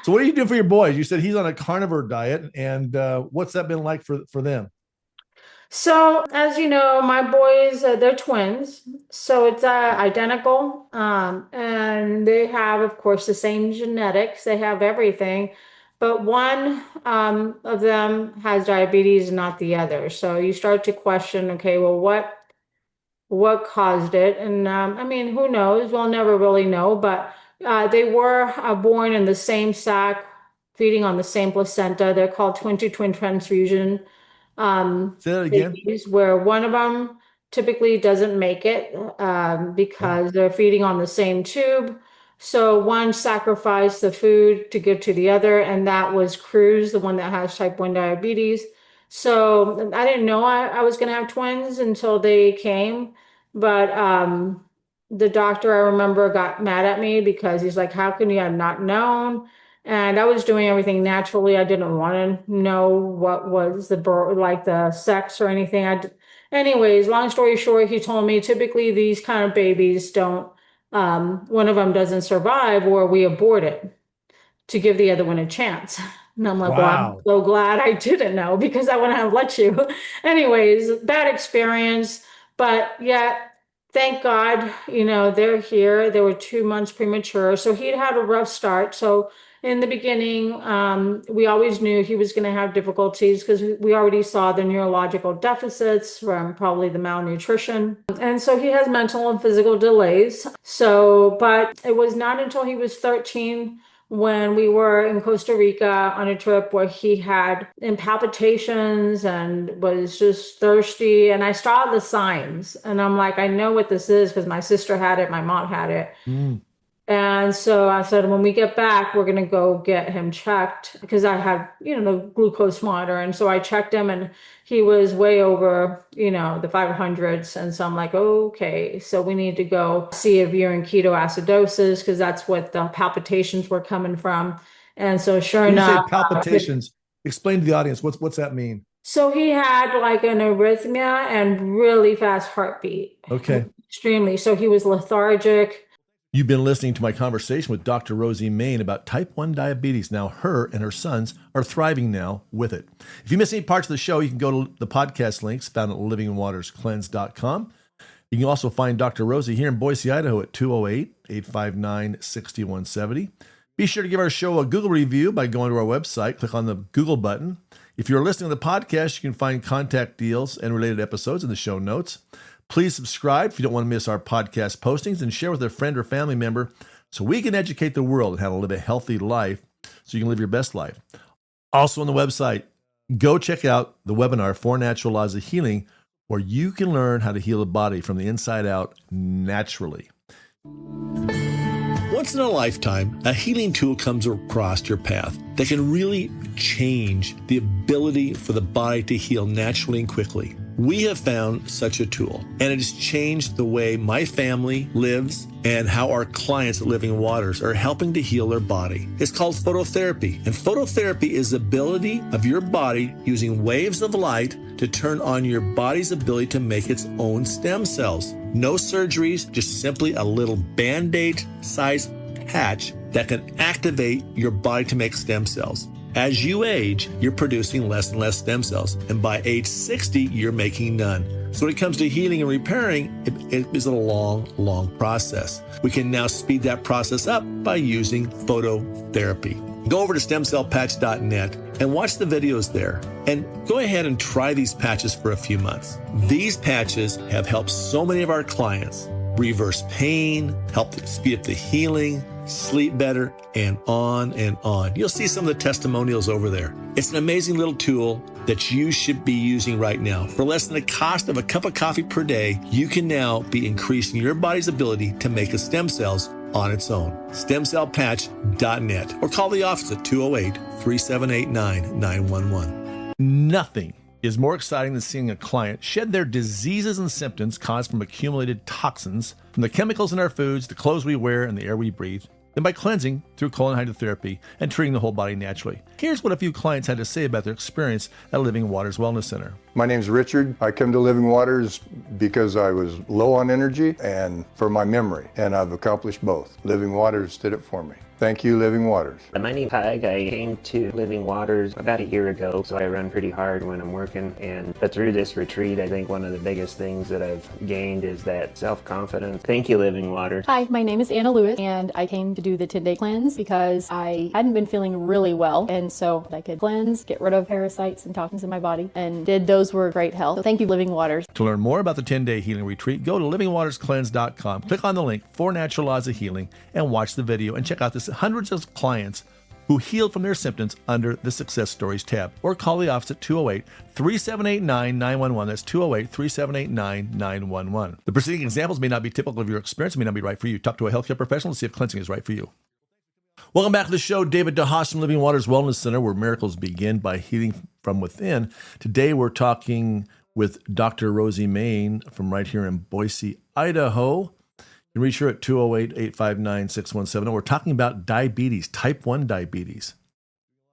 what do you do for your boys? You said he's on a carnivore diet, and what's that been like for them? So, as you know, my boys, they're twins, so it's identical. And they have, of course, the same genetics. They have everything, but one of them has diabetes, not the other. So you start to question, okay, well, what caused it? And who knows? We'll never really know, but they were born in the same sac, feeding on the same placenta. They're called twin-to-twin transfusion Say that again. babies, where one of them typically doesn't make it because they're feeding on the same tube. So one sacrificed the food to give to the other, and that was Cruz, the one that has type 1 diabetes. So I didn't know I was going to have twins until they came. But the doctor, I remember, got mad at me because he's like, how can you have not known? And I was doing everything naturally. I didn't want to know what was the sex or anything. Anyways, long story short, he told me typically these kind of babies don't, one of them doesn't survive, or we abort it to give the other one a chance. And I'm like, well, I'm Wow. so glad I didn't know, because I wouldn't have let you. Anyways, bad experience, but yeah, thank God, they're here. They were 2 months premature. So he'd had a rough start. So in the beginning, we always knew he was going to have difficulties because we already saw the neurological deficits from probably the malnutrition. And so he has mental and physical delays. So, but it was not until he was 13 when we were in Costa Rica on a trip where he had palpitations and was just thirsty. And I saw the signs, and I'm like, I know what this is because my sister had it, my mom had it. Mm. And so I said, when we get back, we're going to go get him checked because I had, the glucose monitor. And so I checked him and he was way over, the 500s. And so I'm like, okay, so we need to go see if you're in ketoacidosis because that's what the palpitations were coming from. And so sure When you say enough, palpitations, explain to the audience what's that mean? so he had like an arrhythmia and really fast heartbeat. Okay. Extremely. So he was lethargic. You've been listening to my conversation with Dr. Rosie Main about type 1 diabetes. Now, her and her sons are thriving now with it. If you miss any parts of the show, you can go to the podcast links found at livingwaterscleanse.com. You can also find Dr. Rosie here in Boise, Idaho at 208-859-6170. Be sure to give our show a Google review by going to our website. Click on the Google button. If you're listening to the podcast, you can find contact deals and related episodes in the show notes. Please subscribe if you don't want to miss our podcast postings, and share with a friend or family member so we can educate the world on how to live a healthy life so you can live your best life. Also on the website, go check out the webinar, 4 Natural Laws of Healing, where you can learn how to heal the body from the inside out naturally. Once in a lifetime, a healing tool comes across your path that can really change the ability for the body to heal naturally and quickly. We have found such a tool, and it has changed the way my family lives and how our clients at Living Waters are helping to heal their body. It's called phototherapy, and phototherapy is the ability of your body using waves of light to turn on your body's ability to make its own stem cells. No surgeries, just simply a little Band-Aid sized patch that can activate your body to make stem cells. As you age, you're producing less and less stem cells, and by age 60, you're making none. So when it comes to healing and repairing, it is a long, long process. We can now speed that process up by using phototherapy. Go over to stemcellpatch.net and watch the videos there. And go ahead and try these patches for a few months. These patches have helped so many of our clients reverse pain, help speed up the healing, sleep better, and on and on. You'll see some of the testimonials over there. It's an amazing little tool that you should be using right now. For less than the cost of a cup of coffee per day, you can now be increasing your body's ability to make the stem cells on its own. Stemcellpatch.net, or call the office at 208-3789-911. Nothing is more exciting than seeing a client shed their diseases and symptoms caused from accumulated toxins from the chemicals in our foods, the clothes we wear, and the air we breathe, than by cleansing through colon hydrotherapy and treating the whole body naturally. Here's what a few clients had to say about their experience at Living Waters Wellness Center. My name's Richard. I come to Living Waters because I was low on energy and for my memory, and I've accomplished both. Living Waters did it for me. Thank you, Living Waters. My name's Peg. I came to Living Waters about a year ago, so I run pretty hard when I'm working. But through this retreat, I think one of the biggest things that I've gained is that self-confidence. Thank you, Living Waters. Hi, my name is Anna Lewis, and I came to do the 10-day cleanse because I hadn't been feeling really well, and so I could cleanse, get rid of parasites and toxins in my body, and those were great help. So thank you, Living Waters. To learn more about the 10-day healing retreat, go to livingwaterscleanse.com, click on the link, 4 Natural Laws of Healing, and watch the video and check out this hundreds of clients who healed from their symptoms under the Success Stories tab, or call the office at 208-3789-911. That's 208-3789-911. The preceding examples may not be typical of your experience and may not be right for you. Talk to a healthcare professional to see if cleansing is right for you. Welcome back to the show. David DeHaas from Living Waters Wellness Center, where miracles begin by healing from within. Today we're talking with Dr. Rosie Main from right here in Boise, Idaho. You can reach her at 208-859-6170. We're talking about diabetes, type 1 diabetes,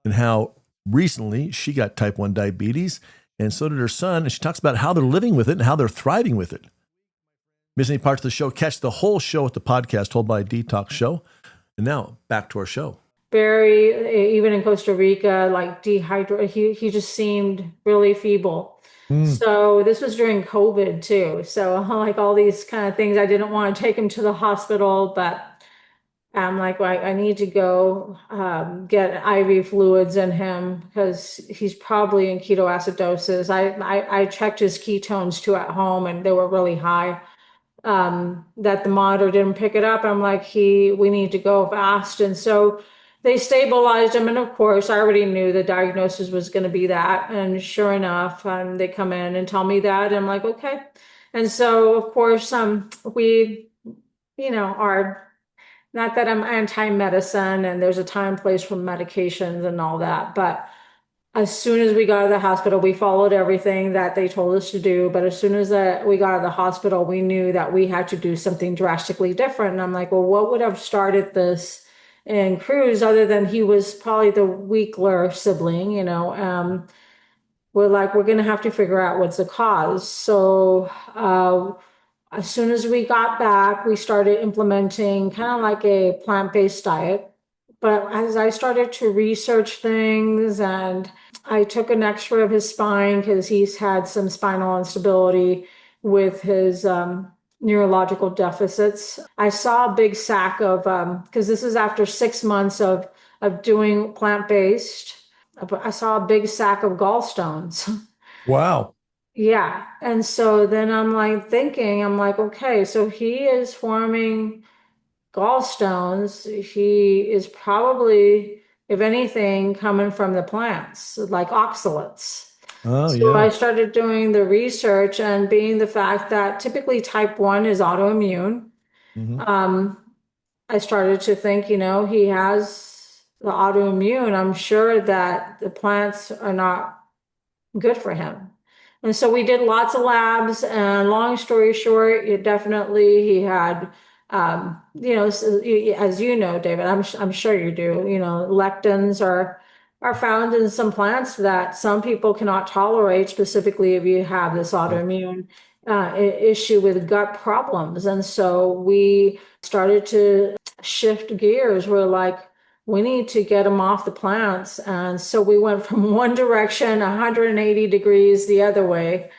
and how recently she got type 1 diabetes, and so did her son. And she talks about how they're living with it and how they're thriving with it. Miss any parts of the show? Catch the whole show at the podcast, Whole Body Detox Show. And now back to our show. Very, even in Costa Rica, like dehydrated. He just seemed really feeble. So this was during COVID too. So like all these kind of things, I didn't want to take him to the hospital, but I'm like, well, I need to go get IV fluids in him because he's probably in ketoacidosis. I checked his ketones too at home, and they were really high. That the monitor didn't pick it up. I'm like, we need to go fast. And so they stabilized him. And of course, I already knew the diagnosis was going to be that. And sure enough, they come in and tell me that. And I'm like, okay. And so, of course, we, are not that I'm anti-medicine and there's a time and place for medications and all that, but as soon as we got out of the hospital, we followed everything that they told us to do. But as soon as we got out of the hospital, we knew that we had to do something drastically different. And I'm like, well, what would have started this in Cruz other than he was probably the weaker sibling, you know? We're like, we're going to have to figure out what's the cause. So as soon as we got back, we started implementing kind of like a plant-based diet. But as I started to research things and I took an x-ray of his spine because he's had some spinal instability with his neurological deficits. I saw a big sack of, because this is after 6 months of doing plant-based, I saw a big sack of gallstones. Wow. Yeah. And so then I'm like thinking, I'm like, okay, so he is forming gallstones. He is probably, if anything, coming from the plants, like oxalates. Oh, So yeah. I started doing the research and being the fact that typically type 1 is autoimmune. Hmm. I started to think, you know, he has the autoimmune. I'm sure that the plants are not good for him. And so we did lots of labs, and long story short, it definitely he had, you know, as you know, David, I'm sure you do. You know, lectins are found in some plants that some people cannot tolerate, specifically if you have this autoimmune issue with gut problems. And so we started to shift gears. We're like, we need to get them off the plants. And so we went from one direction, 180 degrees the other way,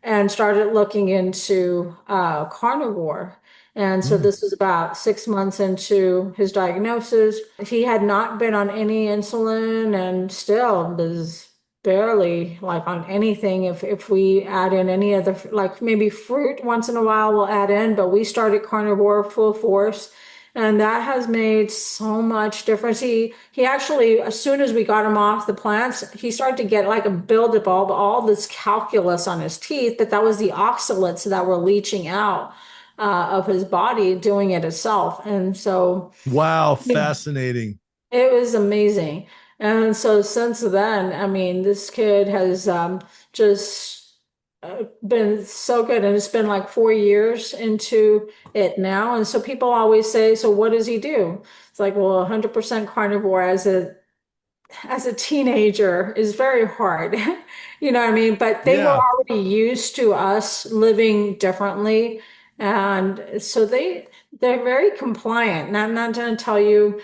and started looking into carnivore. And so Mm. this was about 6 months into his diagnosis. He had not been on any insulin and still was barely like on anything. If we add in any other, like maybe fruit once in a while, we'll add in, but we started carnivore full force. And that has made so much difference. He actually, as soon as we got him off the plants, he started to get like a buildup of all this calculus on his teeth, but that was the oxalates that were leaching out of his body, doing it itself. And so Wow. Fascinating. it was amazing. And so since then, I mean, this kid has just been so good. And it's been like 4 years into it now. And so people always say, so what does he do? It's like, well, 100% carnivore as a teenager is very hard. You know what I mean? But they were Yeah. already used to us living differently. And so they're very compliant. Now, I'm not going to tell you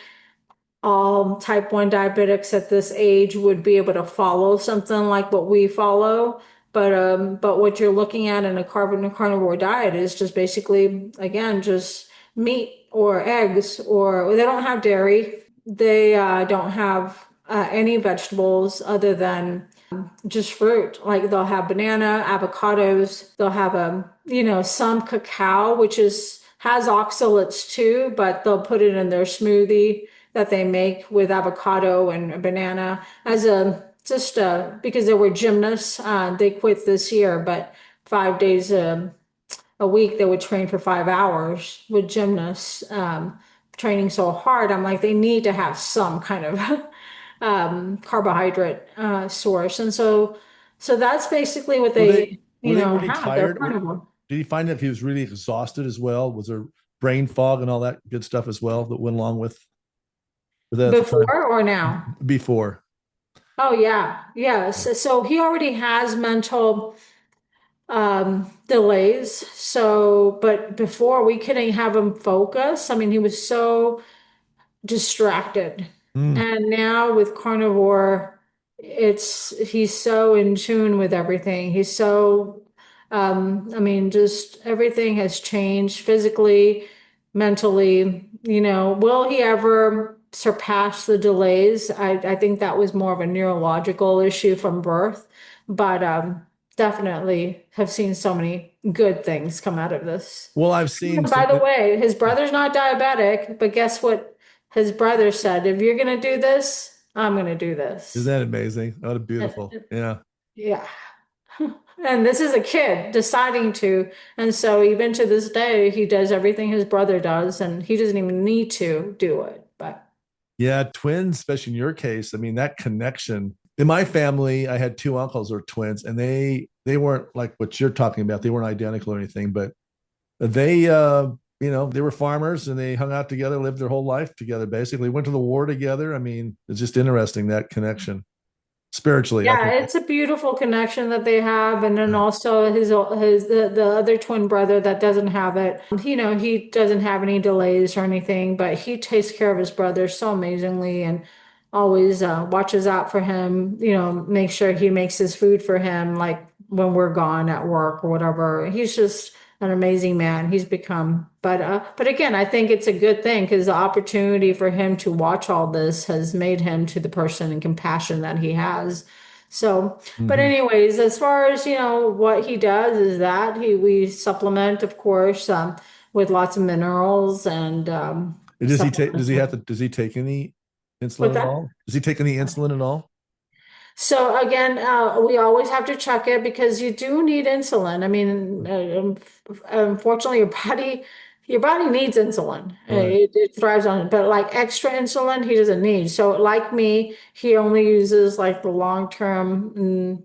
all type 1 diabetics at this age would be able to follow something like what we follow. But what you're looking at in a carnivore diet is just basically, again, just meat or eggs, or they don't have dairy. They don't have any vegetables other than just fruit. Like they'll have banana, avocados, they'll have you know, some cacao, which has oxalates too, but they'll put it in their smoothie that they make with avocado and banana as a just because they were gymnasts. They quit this year, but 5 days a week they would train for 5 hours with gymnasts, training so hard. I'm like, they need to have some kind of carbohydrate source. And so that's basically what Were they, they, were you they know, really have. They're tired? carnivore. Did you find that he was really exhausted as well? Was there brain fog and all that good stuff as well that went along with that at the time Before or now? before? Oh yeah, yeah. So he already has mental delays. So, but before we couldn't have him focus. I mean, he was so distracted. Mm. And now with carnivore, he's so in tune with everything. He's so I mean, just everything has changed physically, mentally. You know, will he ever surpass the delays? I think that was more of a neurological issue from birth, but definitely have seen so many good things come out of this. Well, I've seen By some. the way, his brother's not diabetic, but guess what? His brother said, if you're going to do this, I'm going to do Isn't this. that amazing? Oh, beautiful. Yeah. Yeah. And this is a kid deciding to. And so even to this day, he does everything his brother does, and he doesn't even need to do it. But Yeah, twins, especially in your case. I mean, that connection. In my family, I had two uncles who were twins, and they weren't like what you're talking about. They weren't identical or anything, but they they were farmers and they hung out together, lived their whole life together, basically went to the war together. I mean, it's just interesting, that connection spiritually. I yeah, can. it's a beautiful connection that they have. And then also the other twin brother that doesn't have it, he doesn't have any delays or anything, but he takes care of his brother so amazingly and always watches out for him, make sure he makes his food for him, like when we're gone at work or whatever. He's just an amazing man he's become. But again, I think it's a good thing because the opportunity for him to watch all this has made him to the person and compassion that he has. So, but Mhm. anyways, as far as, what he does is that we supplement, of course, with lots of minerals and Does he take? Does supplements he have to? Does he take any with insulin at that. all? Does he take any insulin at all? So again, we always have to check it because you do need insulin. I mean, unfortunately, your body needs insulin. Right. It thrives on it, but like extra insulin, he doesn't need. So like me, he only uses like the long-term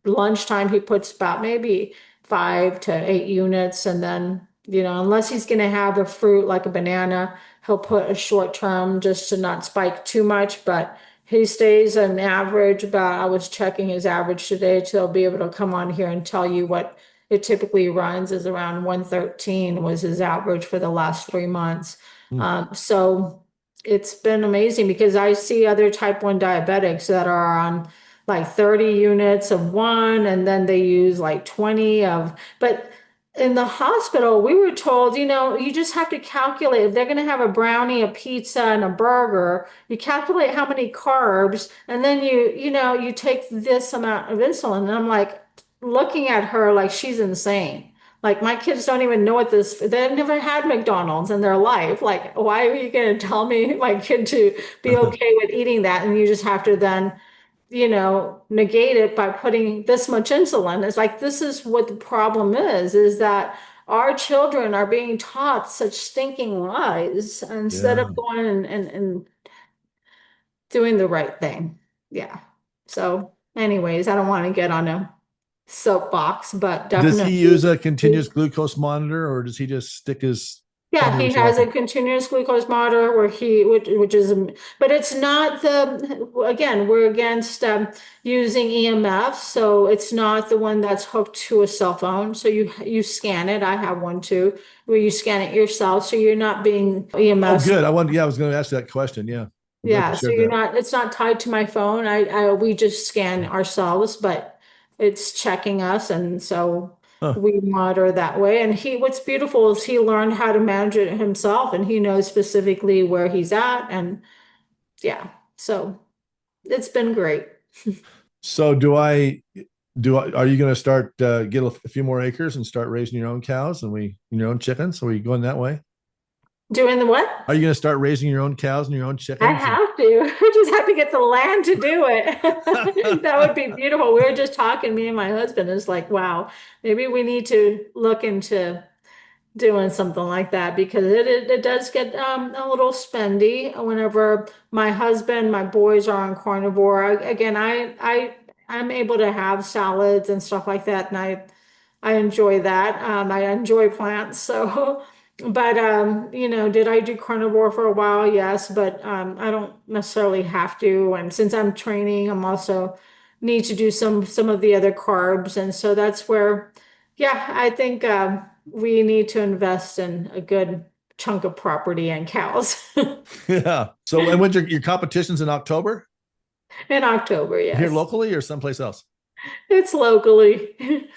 lunchtime. He puts about maybe 5 to 8 units, and then unless he's going to have a fruit like a banana, he'll put a short term just to not spike too much, but. He stays an average about, I was checking his average today, so I'll be able to come on here and tell you what it typically runs is around 113 was his average for the last 3 months. Mm. So it's been amazing because I see other type 1 diabetics that are on like 30 units of one and then they use like 20 of, but in the hospital, we were told, you just have to calculate if they're going to have a brownie, a pizza, and a burger. You calculate how many carbs, and then you take this amount of insulin. And I'm like looking at her like she's insane. Like my kids don't even know what this. They've never had McDonald's in their life. Like, why are you going to tell me my kid to be okay with eating that? And you just have to then negate it by putting this much insulin. It's like, this is what the problem is that our children are being taught such stinking lies instead Yeah. of going and doing the right thing. Yeah. So, anyways, I don't want to get on a soapbox, but Does he definitely. use a continuous glucose monitor, or does he just stick his Yeah, finger he into has like a continuous glucose monitor which is, but it's not again, we're against using EMF, so it's not the one that's hooked to a cell phone. So you scan it. I have one too, where you scan it yourself, so you're not being Oh, EMF. good. I was going to ask that question. Yeah. I'm glad you Yeah, so shared that. it's not tied to my phone. We just scan ourselves, but it's checking us. And so Huh. we monitor that way. And what's beautiful is he learned how to manage it himself and he knows specifically where he's at. And yeah, so it's been great. So are you going to start, get a few more acres and start raising your own cows and your own chickens? Are you going that way? Doing the what? Are you going to start raising your own cows and your own I chickens? have to. I just have to get the land to do it. That would be beautiful. We were just talking, me and my husband, is like, wow, maybe we need to look into doing something like that because it does get a little spendy whenever my husband, my boys are on carnivore. Again, I'm able to have salads and stuff like that, and I enjoy that. I enjoy plants, so. But did I do carnivore for a while? Yes, but I don't necessarily have to. And since I'm training, I'm also need to do some of the other carbs, and so that's where, yeah, I think we need to invest in a good chunk of property and cows Yeah. So, and when's your competitions in October? in October. Here Yes, locally or someplace else? it's locally.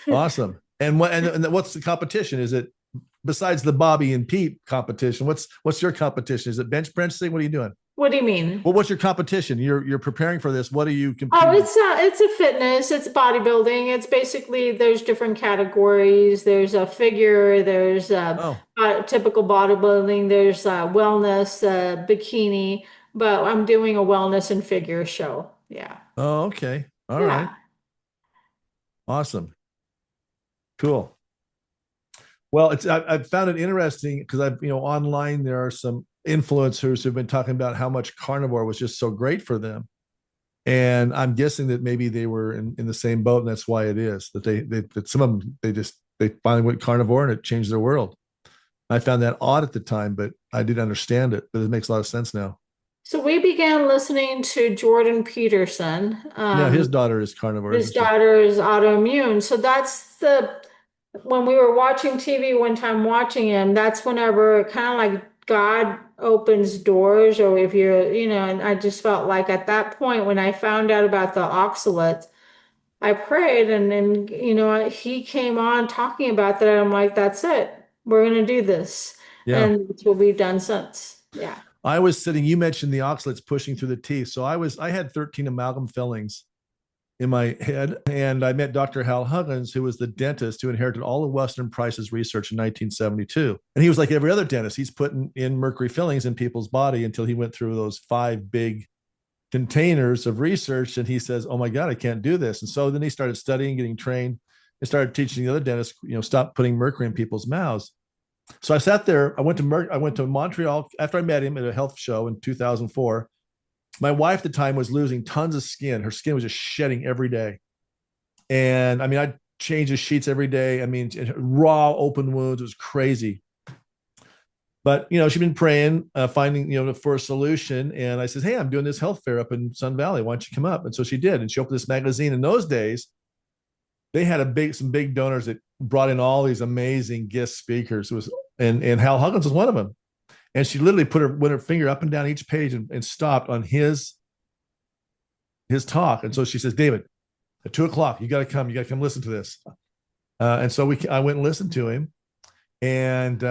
Awesome. And what's the competition? Is it besides the Bobby and Pete competition? What's your competition? Is it bench pressing? What are you doing? What do you mean? Well, what's your competition? You're preparing for this. What are you Oh, competing? it's a fitness, it's bodybuilding. It's basically there's different categories. There's a figure, there's Oh, typical bodybuilding, there's wellness, bikini, but I'm doing a wellness and figure show. Yeah. oh, okay. All right. Yeah. Awesome. Cool. Well, I've found it interesting because online there are some influencers who've been talking about how much carnivore was just so great for them. And I'm guessing that maybe they were in the same boat, and that's why it is that that some of them they finally went carnivore and it changed their world. I found that odd at the time, but I didn't understand it. But it makes a lot of sense now. So we began listening to Jordan Peterson. Yeah, his daughter is carnivore, His isn't she? daughter is autoimmune. So that's when we were watching TV one time, watching him, that's whenever kind of like God opens doors, or if you're, and I just felt like at that point when I found out about the oxalates, I prayed and then, he came on talking about that. I'm like, that's it. We're going to do this. Yeah. And it's what we've done since. Yeah. I was sitting, you mentioned the oxalates pushing through the teeth. So I had 13 amalgam fillings in my head. And I met Dr. Hal Huggins, who was the dentist who inherited all of Weston Price's research in 1972. And he was like every other dentist. He's putting in mercury fillings in people's body until he went through those 5 big containers of research. And he says, oh my God, I can't do this. And so then he started studying, getting trained, and started teaching the other dentists, stop putting mercury in people's mouths. So I sat there. I went to Montreal after I met him at a health show in 2004. My wife at the time was losing tons of skin. Her skin was just shedding every day. And I mean, I'd change the sheets every day. I mean, raw open wounds. It was crazy. But, she'd been praying, finding, for a solution. And I said, hey, I'm doing this health fair up in Sun Valley. Why don't you come up? And so she did. And she opened this magazine. In those days, they had some big donors that brought in all these amazing guest speakers. And Hal Huggins was one of them. And she literally went her finger up and down each page and stopped on his talk. And so she says, David, at 2:00, you got to come listen to this. And so I went and listened to him. And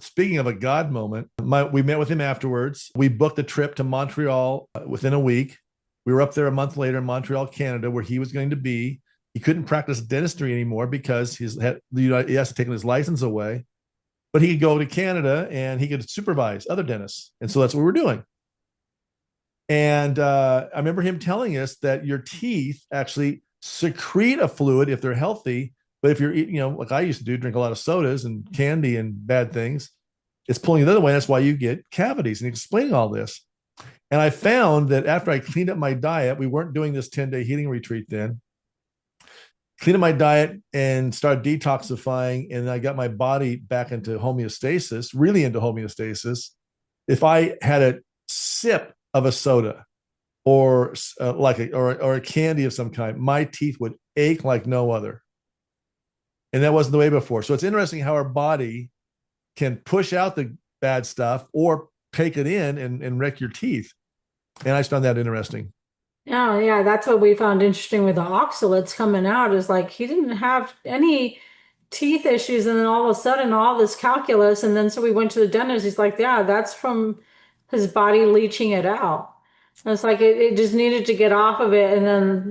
speaking of a God moment, we met with him afterwards. We booked a trip to Montreal within a week. We were up there a month later in Montreal, Canada, where he was going to be. He couldn't practice dentistry anymore because he has to take his license away. But he could go to Canada and he could supervise other dentists. And so that's what we're doing. And I remember him telling us that your teeth actually secrete a fluid if they're healthy. But if you're eating, like I used to do, drink a lot of sodas and candy and bad things, it's pulling the other way. That's why you get cavities. And he's explaining all this. And I found that after I cleaned up my diet, we weren't doing this 10-day healing retreat then. Cleaned up my diet and started detoxifying, and I got my body back into homeostasis, really into homeostasis. If I had a sip of a soda or a candy of some kind, my teeth would ache like no other. And that wasn't the way before. So it's interesting how our body can push out the bad stuff or take it in and wreck your teeth. And I just found that interesting. Oh, yeah, that's what we found interesting with the oxalates coming out is like he didn't have any teeth issues, and then all of a sudden all this calculus, and then so we went to the dentist. He's like, yeah, that's from his body leaching it out. And it's like it just needed to get off of it and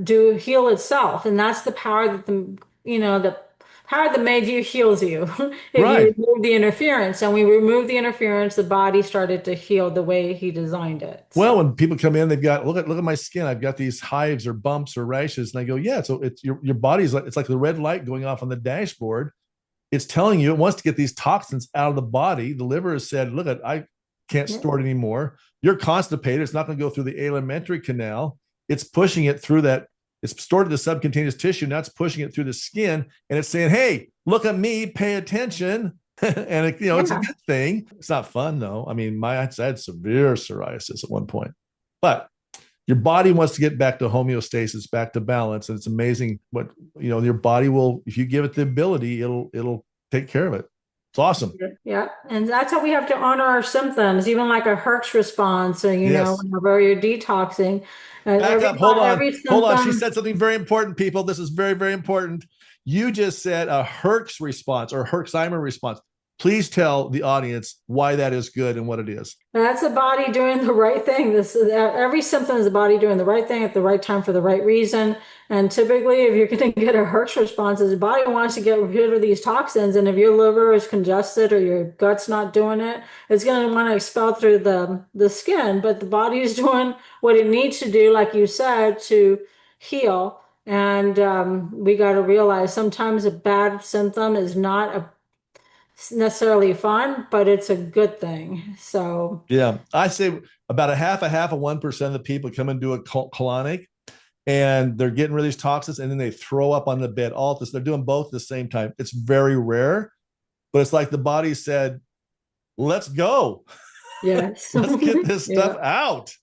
then heal itself, and that's the power that the power that made you heals you. If Right. you remove the interference, and we removed the interference, the body started to heal the way he designed it. Well, when people come in, they've got look at my skin. I've got these hives or bumps or rashes, and I go, yeah. So it's your body's like it's like the red light going off on the dashboard. It's telling you it wants to get these toxins out of the body. The liver has said, look, I can't store it anymore. You're constipated. It's not going to go through the alimentary canal. It's pushing it through that. It's stored in the subcutaneous tissue. Now it's pushing it through the skin, and it's saying, hey, look at me, pay attention. And it's a good thing. It's not fun though. I mean, I had severe psoriasis at one point, but your body wants to get back to homeostasis, back to balance. And it's amazing what, your body will, if you give it the ability, it'll take care of it. It's awesome. Yeah. And that's how we have to honor our symptoms, even like a Herx response, or, Yes. whenever you're detoxing. Back up. Hold on. Hold on. She symptom- said something very important, people. This is very, very important. You just said a Herx response or Herxheimer response. Please tell the audience why that is good and what it is. That's the body doing the right thing. Every symptom is the body doing the right thing at the right time for the right reason. And typically, if you're going to get a Herx response, the body wants to get rid of these toxins. And if your liver is congested or your gut's not doing it, it's going to want to expel through the skin. But the body is doing what it needs to do, like you said, to heal. And we got to realize sometimes a bad symptom is not necessarily fun, but it's a good thing. So, Yeah, I say about a half of 1% of the people come and do a colonic, and they're getting rid of these toxins, and then they throw up on the bed. All this, they're doing both at the same time. It's very rare, but it's like the body said, "Let's go, yes. let's get this stuff Yeah. out."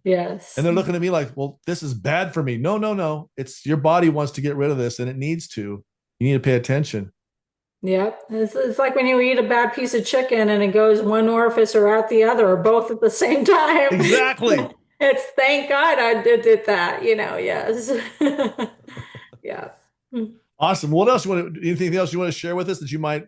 Yes. And they're looking at me like, "Well, this is bad for me." No, no, no. It's your body wants to get rid of this, and it needs to. You need to pay attention. Yep. It's like when you eat a bad piece of chicken and it goes one orifice or out the other or both at the same time. Exactly. It's thank God I did that, yes. Yeah. Awesome. What else you want to? Anything else you want to share with us that you might?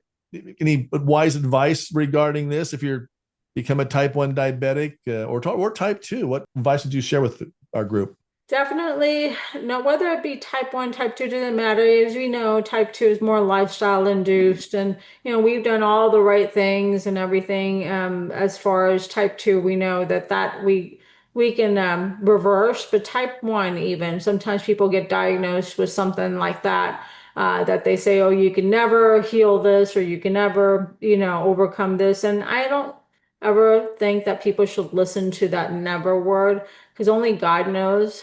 Any wise advice regarding this? If you're become a type 1 diabetic or type 2, what advice would you share with our group? Definitely, no, whether it be type 1, type 2, doesn't matter. As we know, type 2 is more lifestyle induced. And, we've done all the right things and everything. As far as type 2, we know that we can reverse, but type 1, even sometimes people get diagnosed with something like that, that they say, oh, you can never heal this or you can never, overcome this. And I don't ever think that people should listen to that never word because only God knows.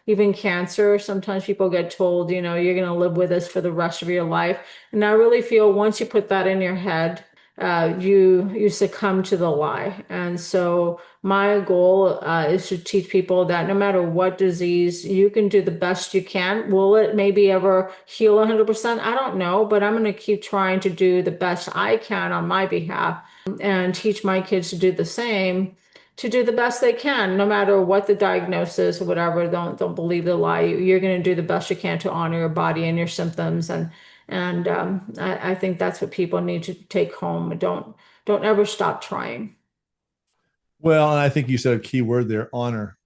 Even cancer, sometimes people get told, you're going to live with this for the rest of your life. And I really feel once you put that in your head, you succumb to the lie. And so my goal is to teach people that no matter what disease, you can do the best you can. Will it maybe ever heal 100%? I don't know, but I'm going to keep trying to do the best I can on my behalf and teach my kids to do the same, to do the best they can, no matter what the diagnosis or whatever. Don't believe the lie. You're going to do the best you can to honor your body and your symptoms, and I think that's what people need to take home. Don't ever stop trying. Well, and I think you said a key word there: honor.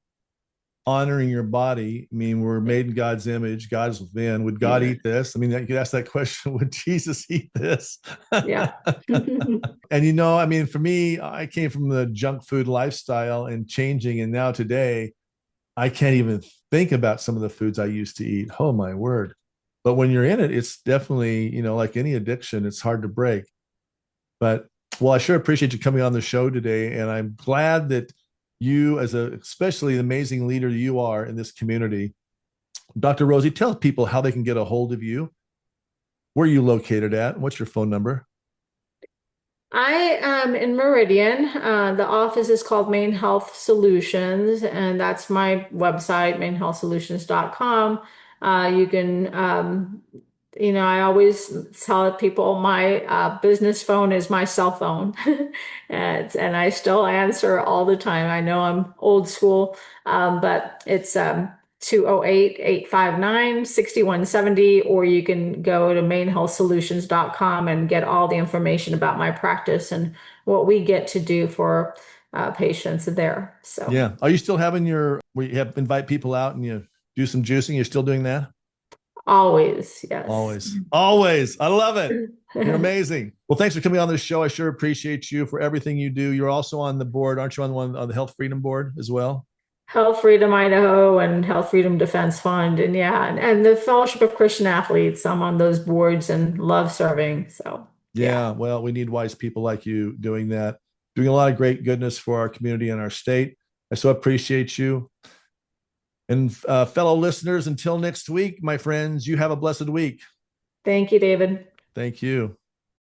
Honoring your body. I mean, we're made in God's image. God is within. Would God Yeah. eat this? I mean, you could ask that question: would Jesus eat this? Yeah. And I mean, for me, I came from the junk food lifestyle and changing, and now today, I can't even think about some of the foods I used to eat. Oh my word! But when you're in it, it's definitely, like any addiction, it's hard to break. But well, I sure appreciate you coming on the show today, and I'm glad that you, as especially the amazing leader you are in this community, Dr. Rosie, tell people how they can get a hold of you. Where are you located at? What's your phone number? I am in Meridian. The office is called Main Health Solutions, and that's my website, mainhealthsolutions.com. You can, I always tell people my business phone is my cell phone, and I still answer all the time. I know I'm old school, but it's 208-859-6170, or you can go to mainhealthsolutions.com and get all the information about my practice and what we get to do for patients there. So Yeah. Are you still having where you have invite people out and you do some juicing? You're still doing that? always, yes. Always. Always. I love it. You're amazing. Well, thanks for coming on this show. I sure appreciate you for everything you do. You're also on the board, aren't you, on the Health Freedom Board as well? Health Freedom Idaho and Health Freedom Defense Fund, and yeah, and the Fellowship of Christian Athletes. I'm on those boards and love serving. So yeah. Yeah. Well, we need wise people like you doing that, doing a lot of great goodness for our community and our state. I so appreciate you. And fellow listeners, until next week, my friends, you have a blessed week. Thank you, David. Thank you.